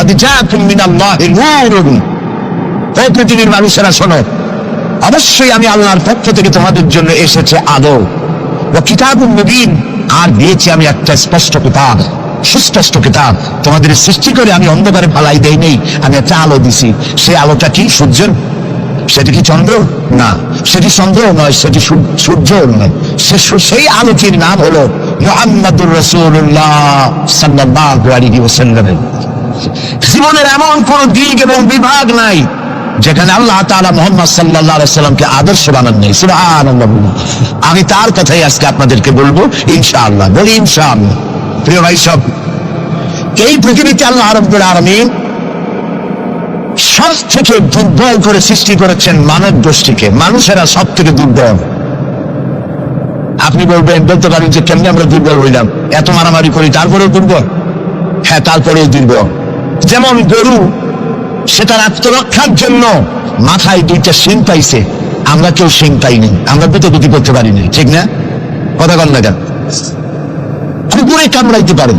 লাকাদ জাআকুম মিনাল্লাহি নূরুন, ও পৃথিবীর মানুষেরা শোনো, অবশ্যই আমি আল্লাহর পক্ষ থেকে তোমাদের জন্য এসেছে আলো, ওয়া কিতাবুম মুবিন, আর দিয়েছি আমি একটা স্পষ্ট কিতাব, সুস্পষ্ট কিতাব। তোমাদের সৃষ্টি করে আমি অন্ধকারে ফালাই দেই নেই, আমি একটা আলো দিছি। সেই আলোটা কি? সূর্যের? সেটি কি চন্দ্র? না, সেটি চন্দ্র নয়, সেটি সূর্য নয়। সেই আলোটির নাম হলো মুহাম্মাদুর রাসূলুল্লাহ সাল্লাল্লাহু আলাইহি ওয়াসাল্লাম। জীবনের এমন কোন দিক এবং বিভাগ নাই যেখানে আল্লাহ তাআলা মুহাম্মদ সাল্লাল্লাহু আলাইহি ওয়াসাল্লামকে আদর্শ বানান নাই। সুবহানাল্লাহ। আমি তার কথাই আজকে আপনাদেরকে বলবো ইনশাআল্লাহ। বলি ইনশাআল্লাহ। প্রিয় ভাই সব, এই পৃথিবীতে আল্লাহ রাব্বুল আলামিন সব থেকে দুর্বল করে সৃষ্টি করেছেন মানব গোষ্ঠীকে। মানুষেরা সব থেকে দুর্বল। আপনি বলতে পারেন যে কেমনে আমরা দুর্বল হইলাম, এত মারামারি করি তারপরেও দুর্বল? হ্যাঁ, তারপরেও দুর্বল। যেমন গরু, সে তার আত্মরক্ষার জন্য মাথায় দুইটা শিং পাইছে, আমরা কেউ শিং পাইনি, আমরা দুটি করতে পারিনি, ঠিক না? কথা বল না কেন? কুকুরে কামড়াইতে পারে,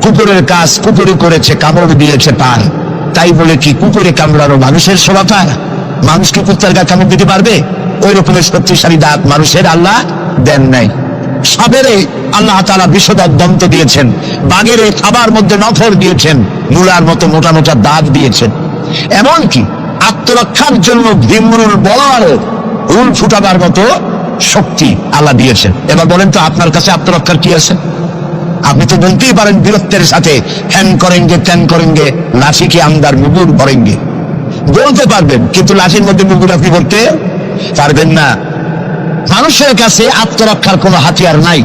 কুকুরের কাজ কুকুরে করেছে, কামড় দিয়েছে পায়, তাই বলে কি কুকুরে কামড়ানো মানুষের শোভা পায়? মানুষ কি কুত্তার গা কামড় দিতে পারবে? ওই রকমের শক্তিশালী দাঁত মানুষের আল্লাহ দেন নাই। সাপেরে আল্লাহ তাআলা বিষধর দন্ত দিয়েছেন, বাঘের খাবার মধ্যে নখর দিয়েছেন, মূলার মতো মোটা মোটা দাঁত দিয়েছেন। এমনকি আত্মরক্ষার জন্য ভীমরুল বলার রুল ফুটাবার মতো শক্তি আল্লাহ দিয়েছেন। এবার বলেন তো আপনার কাছে আত্মরক্ষার কি আছে? আপনি তো বলতেই পারেন বীরত্বের সাথে, হ্যান করেঙ্গে ত্যান করেঙ্গে, লাঠি কি আমদার মুগুর ভরেঙ্গে, বলতে পারবেন, কিন্তু লাঠির মধ্যে মুগুর আপনি ভরতে পারবেন না। মানুষের কাছে আত্মরক্ষার কোনো হাতিয়ার নাই।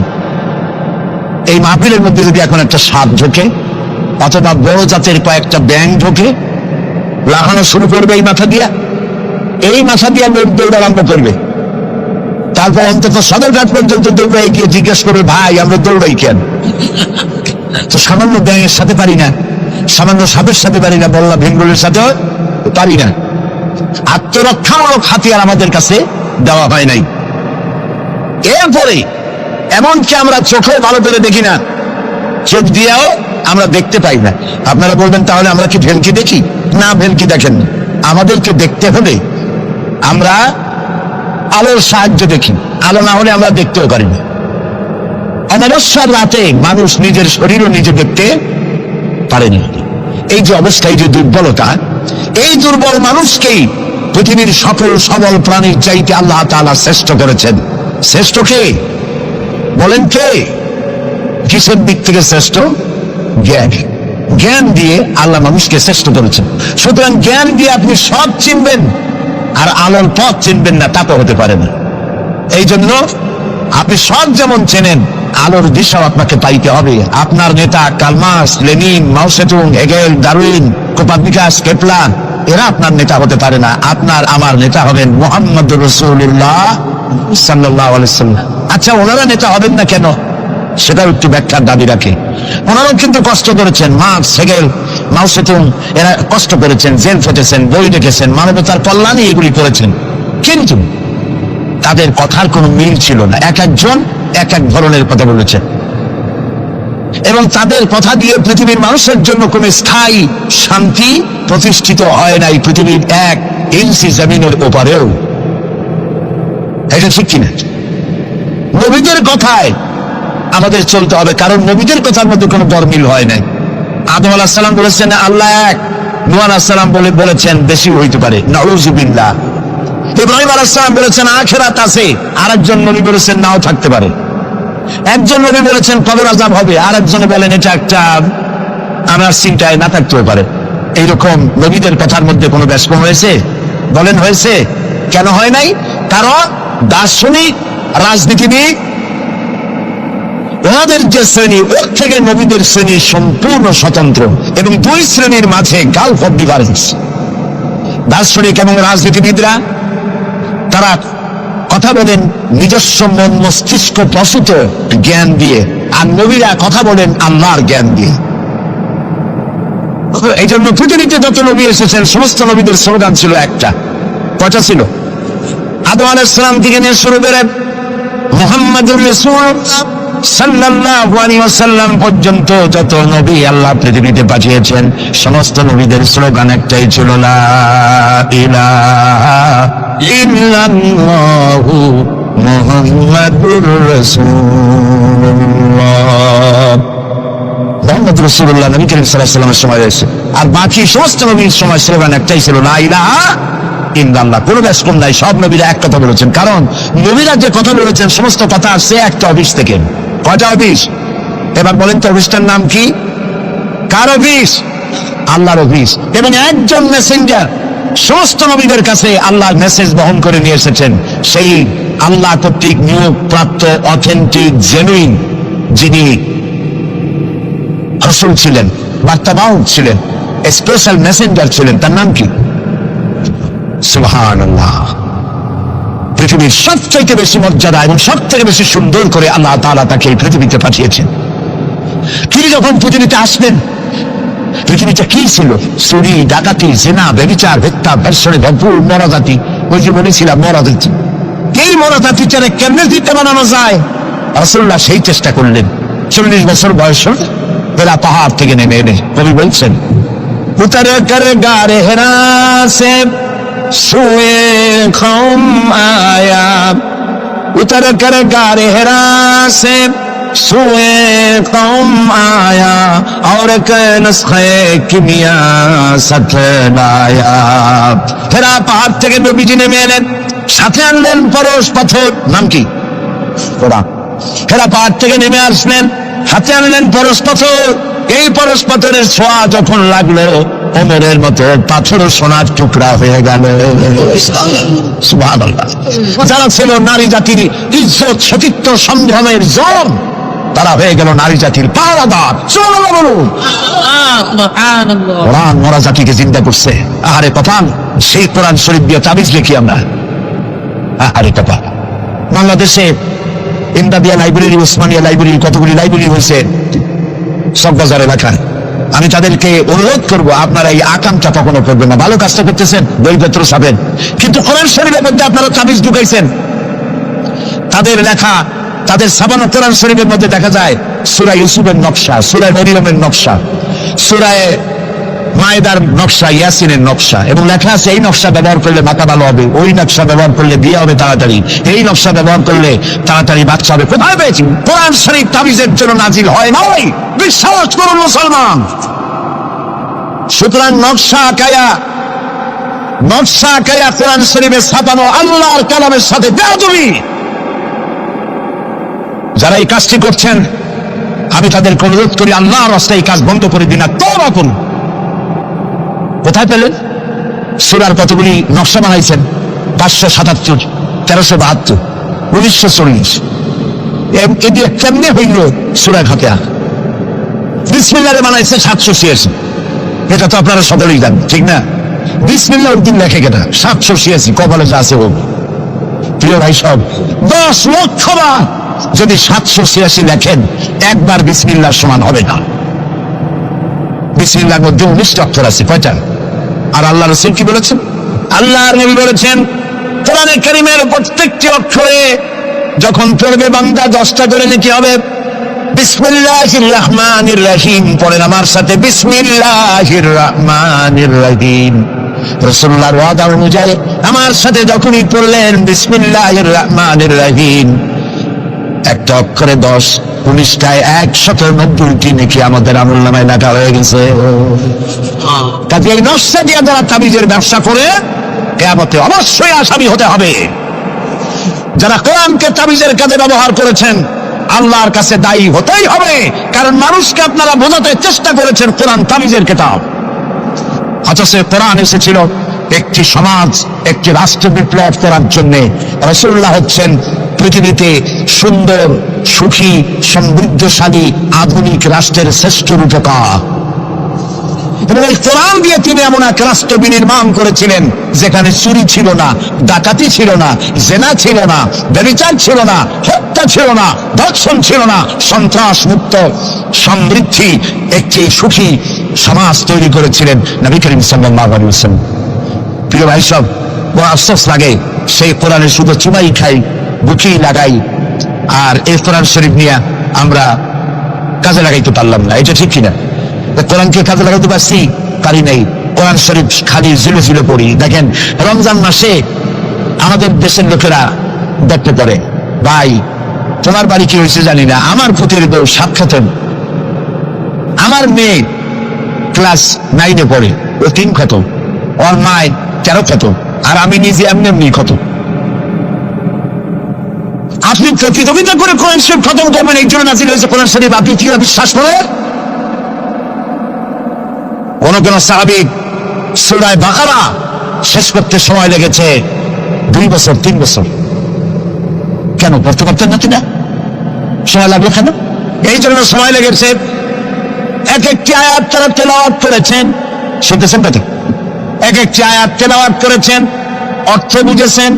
এই মাহফিলের মধ্যে যদি এখন একটা সাপ ঢোকে অথবা বড় জাতের কয়েকটা ব্যাঙ ঢোকে, লাগানো শুরু করবে এই মাথা দিয়া লোক দৌড় আরম্ভ করবে। তারপর অন্তত সদরঘাট পর্যন্ত দৌড়াই গিয়ে জিজ্ঞেস করবে, ভাই আমরা দৌড়াই কেন? তো সামান্য ব্যাঙের সাথে পারি না, সামান্য সাপের সাথে পারি না, বললা ভীমরুলের সাথেও পারি না। আত্মরক্ষামূলক হাতিয়ার আমাদের কাছে দেওয়া হয় নাই। এরপরে এমনকি আমরা চোখে ভালো করে দেখি না, চোখ দিয়েও আমরা দেখতে পাই না। আপনারা বলবেন তাহলে আমরা কি ভেলকি দেখি? না, ভেলকি দেখেন। আমাদেরকে দেখতে হলে আমরা আলোর সাহায্য দেখি, আলো না হলে আমরা দেখতেও পারি না। অমাবস্যার রাতে মানুষ নিজের শরীরও নিজে দেখতে পারেনি। এই যে অবস্থা, এই যে দুর্বলতা, এই দুর্বল মানুষকেই পৃথিবীর সকল সবল প্রাণীর চাইতে আল্লাহ তাআলা শ্রেষ্ঠ করেছেন। শ্রেষ্ঠ কে বলেন? কে? কিসের দিক থেকে শ্রেষ্ঠ? জ্ঞান। জ্ঞান দিয়ে আল্লাহ মানুষকে শ্রেষ্ঠ করেছেন। সুতরাং জ্ঞান দিয়ে আপনি সব চিনবেন, আর আলোর পথ চিনবেন না, তা তো হতে পারে না। এই জন্য আপনি সব যেমন চেনেন, আলোর দিশাও আপনাকে পাইতে হবে। আপনার নেতা Karl Marx, Lenin, Mao Tsetung, Hegel, Darwin, Copernicus, Kepler, এরা আপনার নেতা হতে পারে না। আপনার আমার নেতা হবেন মুহাম্মদুর রাসূলুল্লাহ সাল্লাল্লাহু আলাইহি ওয়াসাল্লাম। আচ্ছা, ওনারা নেতা হবেন না কেন? সেটাও একটু ব্যাখ্যার দাবি রাখে। ওনারাও কিন্তু কষ্ট করেছেন, মার্কস, হেগেল, মাও সেতুং, এরা কষ্ট করেছেন, জেল খেটেছেন, বই লিখেছেন, মানবতার কল্যাণে এগুলি করেছেন, কিন্তু তাদের কথার কোনো মিল ছিল না। এক একজন এক এক ধরনের কথা বলেছেন, এবং তাদের কথা দিয়ে পৃথিবীর মানুষের জন্য কোনো স্থায়ী শান্তি প্রতিষ্ঠিত হয় নাই পৃথিবীর এক ইঞ্চি জমিনের ওপারেও। এটা ঠিক কিনা? নবীদের কথায় আমাদের চলতে হবে, কারণ নবীদের কথার মধ্যে কোনো বরমিল হয় নাই। আদম আলাইহিস সালাম বলেছেন আল্লাহ এক, নূহ আলাইহিস সালাম বলেছেন বেশি হইতে পারে, নাউযুবিল্লাহ। ইব্রাহিম আলাইহিস সালাম বলেছেন আখিরাত আছে, আরেকজন নবী বলেছেন নাও থাকতে পারে। একজন নবী বলেছেন কবর আযাব হবে, আরেকজনে বলেন এটা একটা আমার চিন্তায় না থাকতেও পারে। এইরকম নবীদের কথার মধ্যে কোনো ব্যস্কম হয়েছে? বলেন হয়েছে? কেন হয় নাই? কারণ দার্শনিক, রাজনীতিবিদ, ওনাদের যে শ্রেণী, ওর থেকে নবীদের শ্রেণী সম্পূর্ণ স্বতন্ত্র, এবং দুই শ্রেণীর মাঝে গালফ অফ ডিফারেন্স। দার্শনিক এবং রাজনীতিবিদরা তারা কথা বলেন নিজস্ব মন মস্তিষ্ক প্রসূত জ্ঞান দিয়ে, আর নবীরা কথা বলেন আল্লাহর জ্ঞান দিয়ে। এই জন্য পৃথিবীতে যত নবী এসেছেন সমস্ত নবীদের স্লোগান ছিল একটা। কয়টা ছিল? আদম আলাইহিস সালাম থেকে নিয়ে শুরু করে মুহাম্মাদুর রাসূলুল্লাহ সাল্লাল্লাহু আলাইহি ওয়াসাল্লাম পর্যন্ত যত নবী আল্লাহ পৃথিবীতে পাঠিয়েছেন সমস্ত নবীদের স্লোগান একটাই ছিল, লা ইলাহা ইল্লাল্লাহু মুহাম্মাদুর রাসূলুল্লাহ। মুহাম্মদ রাসূলুল্লাহ নবী করিম সাল্লাল্লাহু আলাইহি ওয়াসাল্লামের সময় রয়েছে। আর বাকি সমস্ত নবীর সময় স্লোগান একটাই ছিল, লা ইলাহা ইল্লাল্লাহ। কোনো ব্যস্কম নাই, সব নবীরা এক কথা বলেছেন। কারণ নবীরা যে কথা বলেছেন সমস্ত কথা আসছে একটা অফিস থেকে। কয়টা অফিস? এবার বলেন তো অফিসটার নাম কি? কার অফিস? আল্লাহর অফিস। এবং একজন মেসেঞ্জার সমস্ত নবীদের কাছে আল্লাহর মেসেজ বহন করে নিয়ে এসেছেন, সেই আল্লাহ কর্তৃক নিয়োগ প্রাপ্ত অথেন্টিক জেনুইন যিনি রাসূল ছিলেন, বার্তাবাহক ছিলেন, স্পেশাল মেসেঞ্জার ছিলেন, তার নাম কি? সুবহানাল্লাহ। পৃথিবীর সবচাইতে বেশি মর্যাদা এবং সব থেকে বেশি সুন্দর করে আল্লাহ তাআলা তাকে এই পৃথিবীতে পাঠিয়েছেন। তিনি যখন পৃথিবীতে আসলেন, পৃথিবীটা কি ছিল? চুরি, ডাকাতি, জিনা, ব্যভিচার, হত্যা, ধর্ষণে ভরপুর মরাজাতি। ওই যে বলেছিলাম মরাজাতি, এই মরাজাতিটারে কেমনে দিতে বানানো যায়, রাসূলুল্লাহ সেই চেষ্টা করলেন। 40 বছর বয়স এরা পাহাড় থেকে নেমে এলে কবি বলছেন, উতর কর গারে হেরা সে সুয়ে কওম আয়া, উতর কর গারে হেরা সে সুয়ে কওম আয়া, और एक नुस्खे किमिया साथ लाया। হেরা পাহাড় থেকে নবীজি নেমে এলেন, সাথে আনলেন পরশ পাথর, নাম কি? কোরআন। হেরা পাহাড় থেকে নেমে আসলেন, হাতে আনলেন পরশ পাথর। এই পরশ পাথরের ছোঁয়া যখন লাগলো, ওমরের মতো পাথর সোনার টুকরা হয়ে গেল। সুবহানাল্লাহ। যারা ছিল নারী জাতির ইজ্জত, সতীত্ব, সম্ভ্রমের জম, তারা হয়ে গেল নারী জাতির পাহারাদার। কোরআন মরা জাতিকে জিন্দা করছে। আহারে কপাল, সেই কোরআন শরীফ দিয়ে তাবিজ লিখি আমরা। আহারে কপাল। বাংলাদেশে ইমদাদিয়া লাইব্রেরি, ওসমানিয়া লাইব্রেরি, কতগুলি লাইব্রেরি হয়েছে সববাজার এলাকায়। আমি তাদেরকে অনুরোধ করবো, আপনারা এই আকামটা কখনো করবেন না। ভালো কাজটা করতেছেন, বইপত্র ছাপেন, কিন্তু কোরআন শরীফের মধ্যে আপনারা তাবিজ ঢুকাইছেন। তাদের লেখা, তাদের ছাপানো কোরআন শরীফের মধ্যে দেখা যায় সূরা ইউসুফের নকশা, সূরা মরিয়মের নকশা, সূরা মায়েদার নকশা, ইয়াসিনের নকশা, এবং লেখা আছে এই নকশা ব্যবহার করলে মাথা ভালো হবে, ওই নকশা ব্যবহার করলে বিয়ে হবে তাড়াতাড়ি, এই নকশা ব্যবহার করলে তাড়াতাড়ি বাচ্চা হবে। কোথায় পেয়েছি? কোরআন শরীফ তাবিজের জন্য নাজিল হয় নাই, বিশ্বাস করুন মুসলমান। সুতরাং নকশা আঁকায়া কোরআন শরীফে ছাপানো আল্লাহর কালামের সাথে বেয়াদবি। যারা এই কাজটি করছেন, আমি তাদেরকে অনুরোধ করি, আল্লাহর রাস্তায় এই কাজ বন্ধ করে দিন, তওবা করুন। কোথায় পেলেন? সূরার কতগুলি নকশা বানাইছেন, 577, 1372, 1940। এটি কেমনে হইল? সূরা ফাতিহা বিসমিল্লাহ বানাইছে 786। এটা তো আপনারা সকলেই জানেন, ঠিক না? বিসমিল্লাহ উদ্দিন লেখে কেনা 786, কপালে যা আছে হোক। প্রিয় ভাই সব, 10 লক্ষ বার যদি 786 লেখেন, একবার বিসমিল্লাহর সমান হবে না। বিসমিল্লাহর মধ্যে 19টা অক্ষর আছে। কয়টা? আর আল্লাহ রাসূল কি বলেছেন? আল্লাহর নবী বলেছেন, কোরআনে কারীমের প্রত্যেকটি অক্ষরে যখন পড়বে বান্দা 10টা করে নেকি হবে। বিসমিল্লাহির রহমানির রহিম পড়েন আমার সাথে, বিসমিল্লাহির রহমানির রহিম। রাসূলুল্লাহর ওয়াদা অনুযায়ী আমার সাথে যখনই পড়লেন বিসমিল্লাহির রহমানির রহিম, একটা অক্ষরে 10, 19টায় 190টি নেকি আমাদের আমলনামায় লেখা হয়ে গেছে। কাজে এই নকশা দিয়ে যারা তাবিজের ব্যবসা করে, কিয়ামতে অবশ্যই আসামি হতে হবে। যারা কোরআনকে তাবিজের কাজে ব্যবহার করেছেন, আল্লাহর কাছে দায়ী হতেই হবে। কারণ মানুষকে আপনারা বোঝাতে চেষ্টা করেছেন কোরআন তাবিজের কিতাব, অথচ কোরআন এসেছিল একটি সমাজ, একটি রাষ্ট্র বিপ্লব করার জন্য। রাসূলুল্লাহ হচ্ছেন পৃথিবীতে সুন্দর, সুখী, সমৃদ্ধশালী, আধুনিক রাষ্ট্রের শ্রেষ্ঠ রূপকার। এবং এই কোরআন দিয়ে তিনি এমন এক রাষ্ট্র বিনির্মাণ করেছিলেন যেখানে চুরি ছিল না, ডাকাতি ছিল না, জেনা ছিল না, ব্যভিচার ছিল না, হত্যা ছিল না, ধর্ষণ ছিল না, সন্ত্রাস মুক্ত সমৃদ্ধি একটি সুখী সমাজ তৈরি করেছিলেন নবী করিম সাল্লাল্লাহু আলাইহি ওয়াসাল্লাম। প্রিয় ভাই সব, বড় আফসোস লাগে, সেই কোরআনে শুধু চুমাই খাই, বুকি লাগাই, আর এই কোরআন শরীফ নিয়ে আমরা কাজে লাগাইতে পারলাম না, এটা ঠিক কিনা? কোরআনকে কাজে লাগাইতে পারছি? পারি নাই। কোরআন শরীফ খালি ঝুলে ঝুলে পড়ি। দেখেন রমজান মাসে আমাদের দেশের লোকেরা দেখতে পারে, ভাই তোমার বাড়ি কি হয়েছে জানি না, আমার পুত্রের বউ 7 খতম, আমার মেয়ে ক্লাস 9-এ পড়ে, ও 3 খতম, ওর মায় 13 খতম, আর আমি নিজে এমনি এমনি খতম। আপনি প্রতিযোগিতা করে কোরআন শরীফ খতম করবেন, এই জন্য নাজিল হয়েছে কোরআন শরীফ, আপনি কি বিশ্বাস করেন? কোন কোন সাহাবী সূরা বাকারা শেষ করতে সময় লেগেছে 2 বছর 3 বছর। কেন পড়তে পারতেন না? কিনা সময় লাগলো কেন? এই জন্য সময় লেগেছে। এক একটি আয়াত তারা তেলাওয়াত করেছেন, শুনতেছেন কথা? এক একটি আয়াত তেলাওয়াত করেছেন, অর্থ বুঝেছেন,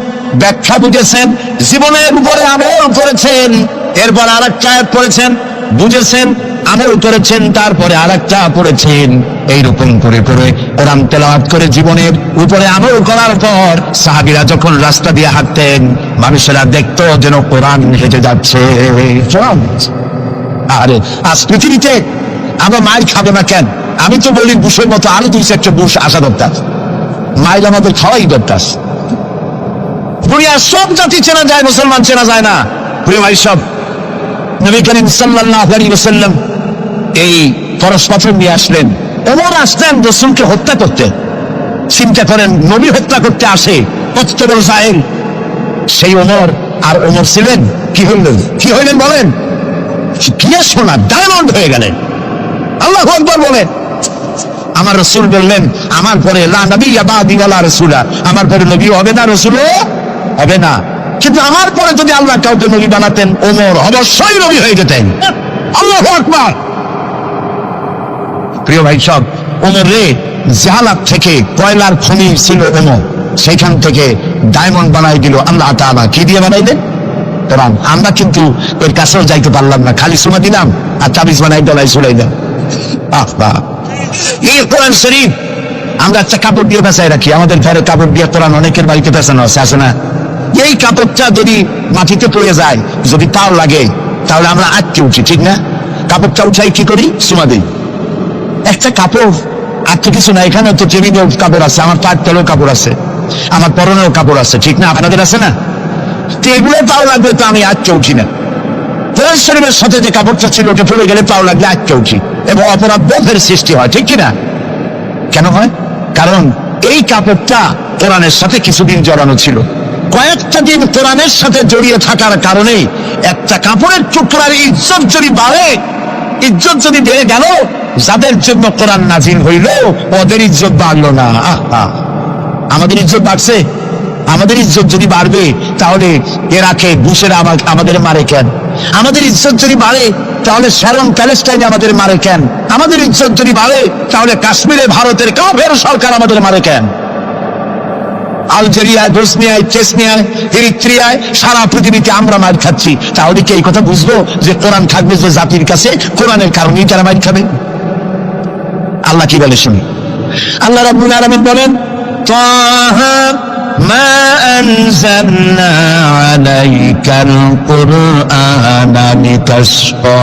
ব্যাখ্যা বুঝেছেন, জীবনের উপরে আমল করেছেন, এরপর আরেকটা আয়াত পড়েছেন, বুঝেছেন, আমল করেছেন, তারপরে আরেকটা পড়েছেন। এইরকম করে করে কোরআন তেলাওয়াত করে জীবনের উপরে আমল করার পর সাহাবীরা যখন রাস্তা দিয়ে হাঁটতেন, মানুষেরা দেখতো যেন কোরআন হেঁটে যাচ্ছে। আরে আজ পৃথিবীতে আমরা মাইল খাবো না কেন? আমি তো বলি বুশের মতো আরো 2-4টা বুশ আসা দরকার, মাইল আমাদের খাওয়াই দরকার। দুনিয়ার সব জাতি চেনা যায়, মুসলমান চেনা যায় না। প্রিয় ভাই সব, নবী করিম সাল্লাল্লাহু আলাইহি ওয়াসাল্লাম এই ফরজ পাথর নিয়ে আসলেন। ওমর আসলেন রাসূলকে হত্যা করতে। চিন্তা করেন, নবী হত্যা করতে আসে কত বড় জাহেল সেই ওমর। আর ওমর ছিলেন কি হইলেন বলেন? কি সোনা ডায়মন্ড হয়ে গেলেন। আল্লাহু আকবার বলেন। আমার রাসূল বললেন, আমার পরে লা নবিয়্যা বাদি ওয়ালা রাসূলা, আমার পরে নবী হবে না, রাসূলও হবে না। কিন্তু আমার পরে যদি আল্লাহ কাউকে নবী বানাতেন, ওমর অবশ্যই নবী হয়ে যেতেন। আল্লাহু আকবার। প্রিয় ভাই সব, ওমর রে জাহালাত থেকে কয়লার খনি ছিল ওমর, সেইখান থেকে ডায়মন্ড বানাই দিল আল্লাহ তাআলা। কি দিয়ে বানাইলেন? কোরআন। আমরা কিন্তু এর কাছেও যাইতে পারলাম না, খালি সুমা দিলাম আর তাবিজ বানাই গলায় ঝুলাইলাম। এই কোরআন শরীফ আমরা একটা কাপড় দিয়ে পেঁচাই রাখি, আমাদের ঘরে কাপড় দিয়ে কোরআন অনেকের বাড়িতে পেঁচানো আছে না? এই কাপড়টা যদি মাটিতে পড়ে যায়, যদি পাও লাগে, তাহলে আমরা আটকে উঠি, ঠিক না? কাপড়টা উঠাই কি করি? সুমা দিই। একটা কাপড় আর তো কিছু না, এখানে তো টেবিলেও কাপড় আছে, আমার পায়ের তলেও কাপড় আছে, আমার পরনেও কাপড় আছে, ঠিক না? আপনাদের আছে না? এগুলো পাও লাগবে তো আমি আটকে উঠি না। কোরআন শরীফের সাথে যে কাপড়টা ছিল ওটা পড়ে গেলে পাও লাগলে আটকে উঠি এবং অপরাধ বোধের সৃষ্টি হয়, ঠিক কিনা? কেন হয়? কারণ এই কাপড়টা কোরআনের সাথে কিছুদিন জড়ানো ছিল। কয়েকটা দিন কোরআনের সাথে জড়িয়ে থাকার কারণে একটা কাপড়ের টুকরার ইজ্জত যদি বাড়ে, ইজ্জত যদি বেড়ে গেল, যাদের জন্য কোরআন নাজিল হইল ওদের ইজ্জত বাড়লো না। আমাদের ইজ্জত বাড়ছে। আমাদের ইজ্জত যদি বাড়বে, তাহলে ইরাকে বুশেরা আমাদের মারে কেন? আমাদের ইজ্জত যদি বাড়ে, তাহলে শ্যারন প্যালেস্টাইনে আমাদের মারে কেন? আমাদের ইজ্জত যদি বাড়ে, তাহলে কাশ্মীরে ভারতের কাফের সরকার আমাদের মারে কেন? আলজেরিয়ায়, বসনিয়ায়, চেচনিয়ায়, এরিত্রিয়ায়, সারা পৃথিবীতে আমরা মার খাচ্ছি। তাহলে কি এই কথা বুঝবো যে কোরআন থাকবে যে জাতির কাছে, কোরআনের কারণেই তারা মার খাবে? আল্লাহ কি বলে শুনি। আল্লাহ রাব্বুল আলামিন বলেন, তাহা মা আনজালনা আলাইকাল কুরআনা লিতাশকা।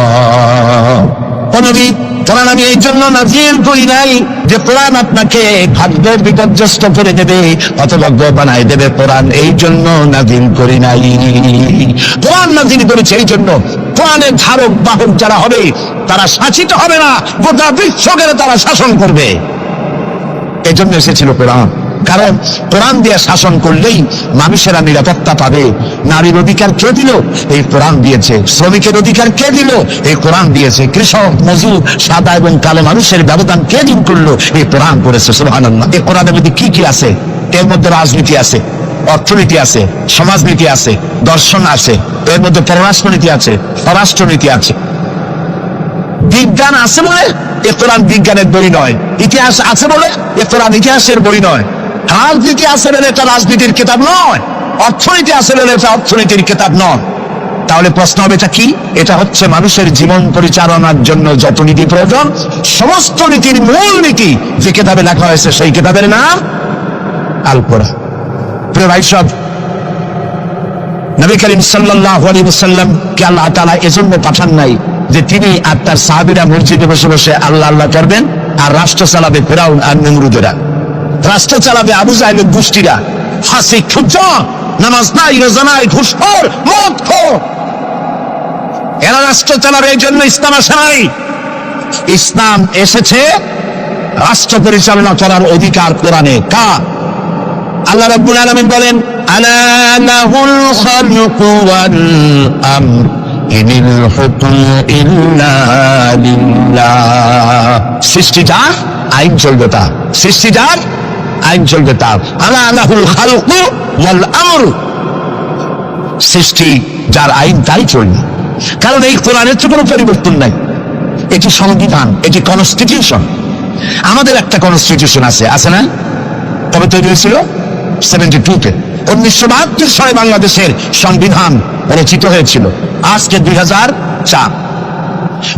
ও নবী, কোরআন আমি এই জন্য নাজিল করি নাই যে কোরআন আপনাকে ভাগ্য বিপর্যস্ত করে দেবে, হতভাগ্য বানাই দেবে। কোরআন এই জন্য নাজিল করি নাই। কোরআন নাজিল করেছে এই জন্য কোরআনের ধারক বাহক যারা হবে তারা শাসিত হবে না, গোটা বিশ্বকে তারা শাসন করবে। এই জন্য এসেছিল কোরআন। কারণ কোরআন দিয়ে শাসন করলেই মানুষেরা নিরাপত্তা পাবে। নারীর অধিকার কে দিল? এই কোরআন দিয়েছে। শ্রমিকের অধিকার কে দিল? এই কোরআন দিয়েছে। কৃষক, মজুর, সাদা এবং কালো মানুষের ব্যবধান কে দূর করলো? এই কোরআন করেছে। সুবহানাল্লাহ। এই কোরআনের মধ্যে কি কি আছে? এর মধ্যে রাজনীতি আছে, অর্থনীতি আছে, সমাজনীতি আছে, দর্শন আছে, এর মধ্যে পররাষ্ট্রনীতি আছে, স্বরাষ্ট্রনীতি আছে। বিজ্ঞান আছে বলে এ কোরআন বিজ্ঞানের বই নয়। ইতিহাস আছে বলে এ কোরআন ইতিহাসের বই নয়। রাজনীতি আছে বলে এটা রাজনীতির কিতাব নয়। অর্থনীতি আছে বলে এটা অর্থনীতির কিতাব নয়। তাহলে প্রশ্ন হবে এটা কি? এটা হচ্ছে মানুষের জীবন পরিচালনার জন্য যত নীতি প্রয়োজন, সমস্ত নীতির মূল নীতি যে কিতাবে লেখা হয়েছে সেই কিতাবের নাম আল কোরআন। প্রিয় ভাই সব, নবী করিম সাল্লাল্লাহু আলাইহি ওয়াসাল্লাম কে আল্লাহ তাআলা এজন্য পাঠান নাই যে তিনি আর তার সাহাবীরা মসজিদে বসে বসে আল্লাহ আল্লাহ করবেন আর রাষ্ট্র চালাবে ফেরাউন আর নমরুদেরা, রাষ্ট্র চালাবে আবু জাহেলের গোষ্ঠীরা, ফাসিক ফুজ্জার, নামাজ নাই, রোজা নাই, ঘুষখোর, মদখোর, এরা রাষ্ট্র চালাবে। এই জন্য ইসলাম আসে নাই। ইসলাম এসেছে রাষ্ট্র পরিচালনা করার অধিকার কোরআনে কার? আল্লাহ রাব্বুল আলামিন বলেন, আলা লাহুল খালকু ওয়াল আমর ইনিল হুকমু ইল্লা লিল্লাহ। সৃষ্টিটার আইন চলবে তার, সৃষ্টিটার আইন চলবে তার। আলা লাহুল খালকু ওয়াল আমর, সৃষ্টি যার আইন তাই চলবে। কারণ এই কোরআনের তো কোনো পরিবর্তন নাই। এটি সংবিধান, এটি কনস্টিটিউশন। আমাদের একটা কনস্টিটিউশন আছে, আছে না? কবে তৈরি হয়েছিল? 72-তে। 1972 সালে বাংলাদেশের সংবিধান রচিত হয়েছিল। আজকে 2004।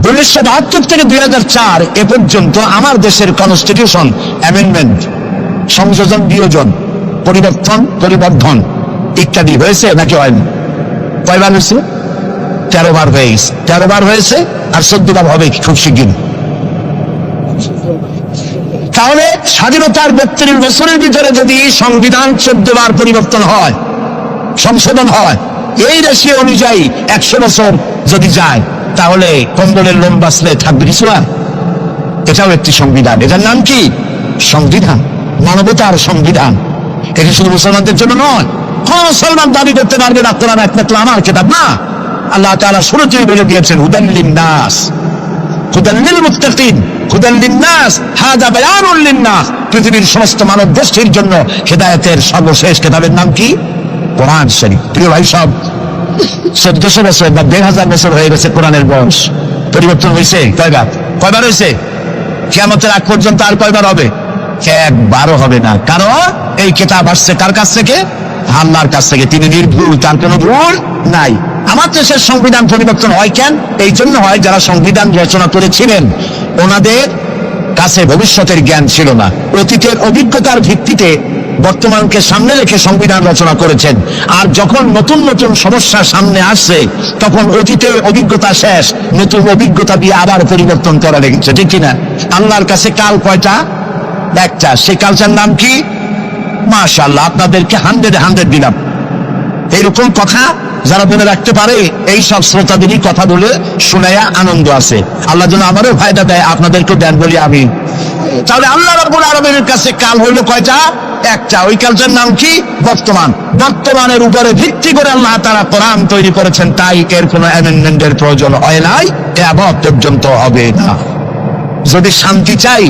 1972 থেকে 2004 এ পর্যন্ত আমার দেশের কনস্টিটিউশন অ্যামেন্ডমেন্ট, সংযোজন, বিয়োজন, পরিবর্তন, পরিবর্ধন ইত্যাদি হয়েছে নাকি হয়নি? কয়বার হয়েছে? 13 বার হয়েছে। 13 বার হয়েছে আর 14 বার হবে খুব শিগগির। তাহলে স্বাধীনতার 32 বছরের ভিতরে যদি সংবিধান 14 বার পরিবর্তন হয়, সংশোধন হয়, এই রেশিও অনুযায়ী 100 বছর যদি যায়, তাহলে কম্বলের লোম বাঁচলে থাকবে কিছু আর? এটাও একটি সংবিধান। এটার নাম কি? সংবিধান, মানবতার সংবিধান। এটা শুধু মুসলমানদের জন্য নয়। কোন মুসলমান দাবি করতে পারবে না কোরআন একমাত্র আমার কিতাব? না, আল্লাহ তাআলা শুরুতেই বলে দিয়েছেন, হুদাল লিন-নাস, হুদাল লিল-মুত্তাকিন, হুদাল লিন-নাস, হাযা বায়ানুল লিন-নাস। পৃথিবীর সমস্ত মানব গোষ্ঠীর জন্য হেদায়েতের সর্বশেষ কিতাবের নাম কি? কোরআন শরীফ। প্রিয় ভাই সব, 1400 বছর বা 1000 বছর হয়ে গেছে কোরআনের বয়স। পরিবর্তন হয়েছে কয়বার? কয়বার হয়েছে? কিয়ামতের আগ পর্যন্ত আর কয়বার হবে? একবারও হবে না। কারণ এই কিতাব আসছে কার কাছ থেকে? আল্লাহর কাছ থেকে। তিনি নির্ভুল, তার কোনো ভুল নাই। আমার দেশের সংবিধান পরিবর্তন হয় কেন? এই জন্য হয়, যারা সংবিধান রচনা করেছিলেন ওনাদের কাছে ভবিষ্যতের জ্ঞান ছিল না। অতীতের অভিজ্ঞতার ভিত্তিতে বর্তমানকে সামনে রেখে সংবিধান রচনা করেছেন। আর যখন নতুন নতুন সমস্যা সামনে আসছে, তখন অতীতের অভিজ্ঞতা শেষ, নতুন অভিজ্ঞতা দিয়ে আবার পরিবর্তন করা লেগেছে, ঠিক কিনা? আল্লাহর কাছে কাল কয়টা? একটা। সেই কালটার নাম কি? মাশাআল্লাহ, আপনাদেরকে 100 দিলাম। এইরকম কথা যারা মনে রাখতে পারে, এই সব শ্রোতাদেরই কথা বলে শোনায়া আনন্দ আছে। আল্লাহ যেন আমারও ফায়দা দেয়, আপনাদেরকে দেন বলি আমি। তাহলে আল্লাহ রাব্বুল আলামিনের কাছে কাল হইল কয়টা? একটা। ওই কালটার নাম কি? বর্তমান। বর্তমানের উপরে ভিত্তি করে আল্লাহ তাআলা কোরআন তৈরি করেছেন, তাই এর কোনো অ্যামেন্ডমেন্টের প্রয়োজন হয় নাই, কিয়ামত পর্যন্ত হবে না। যদি শান্তি চাই,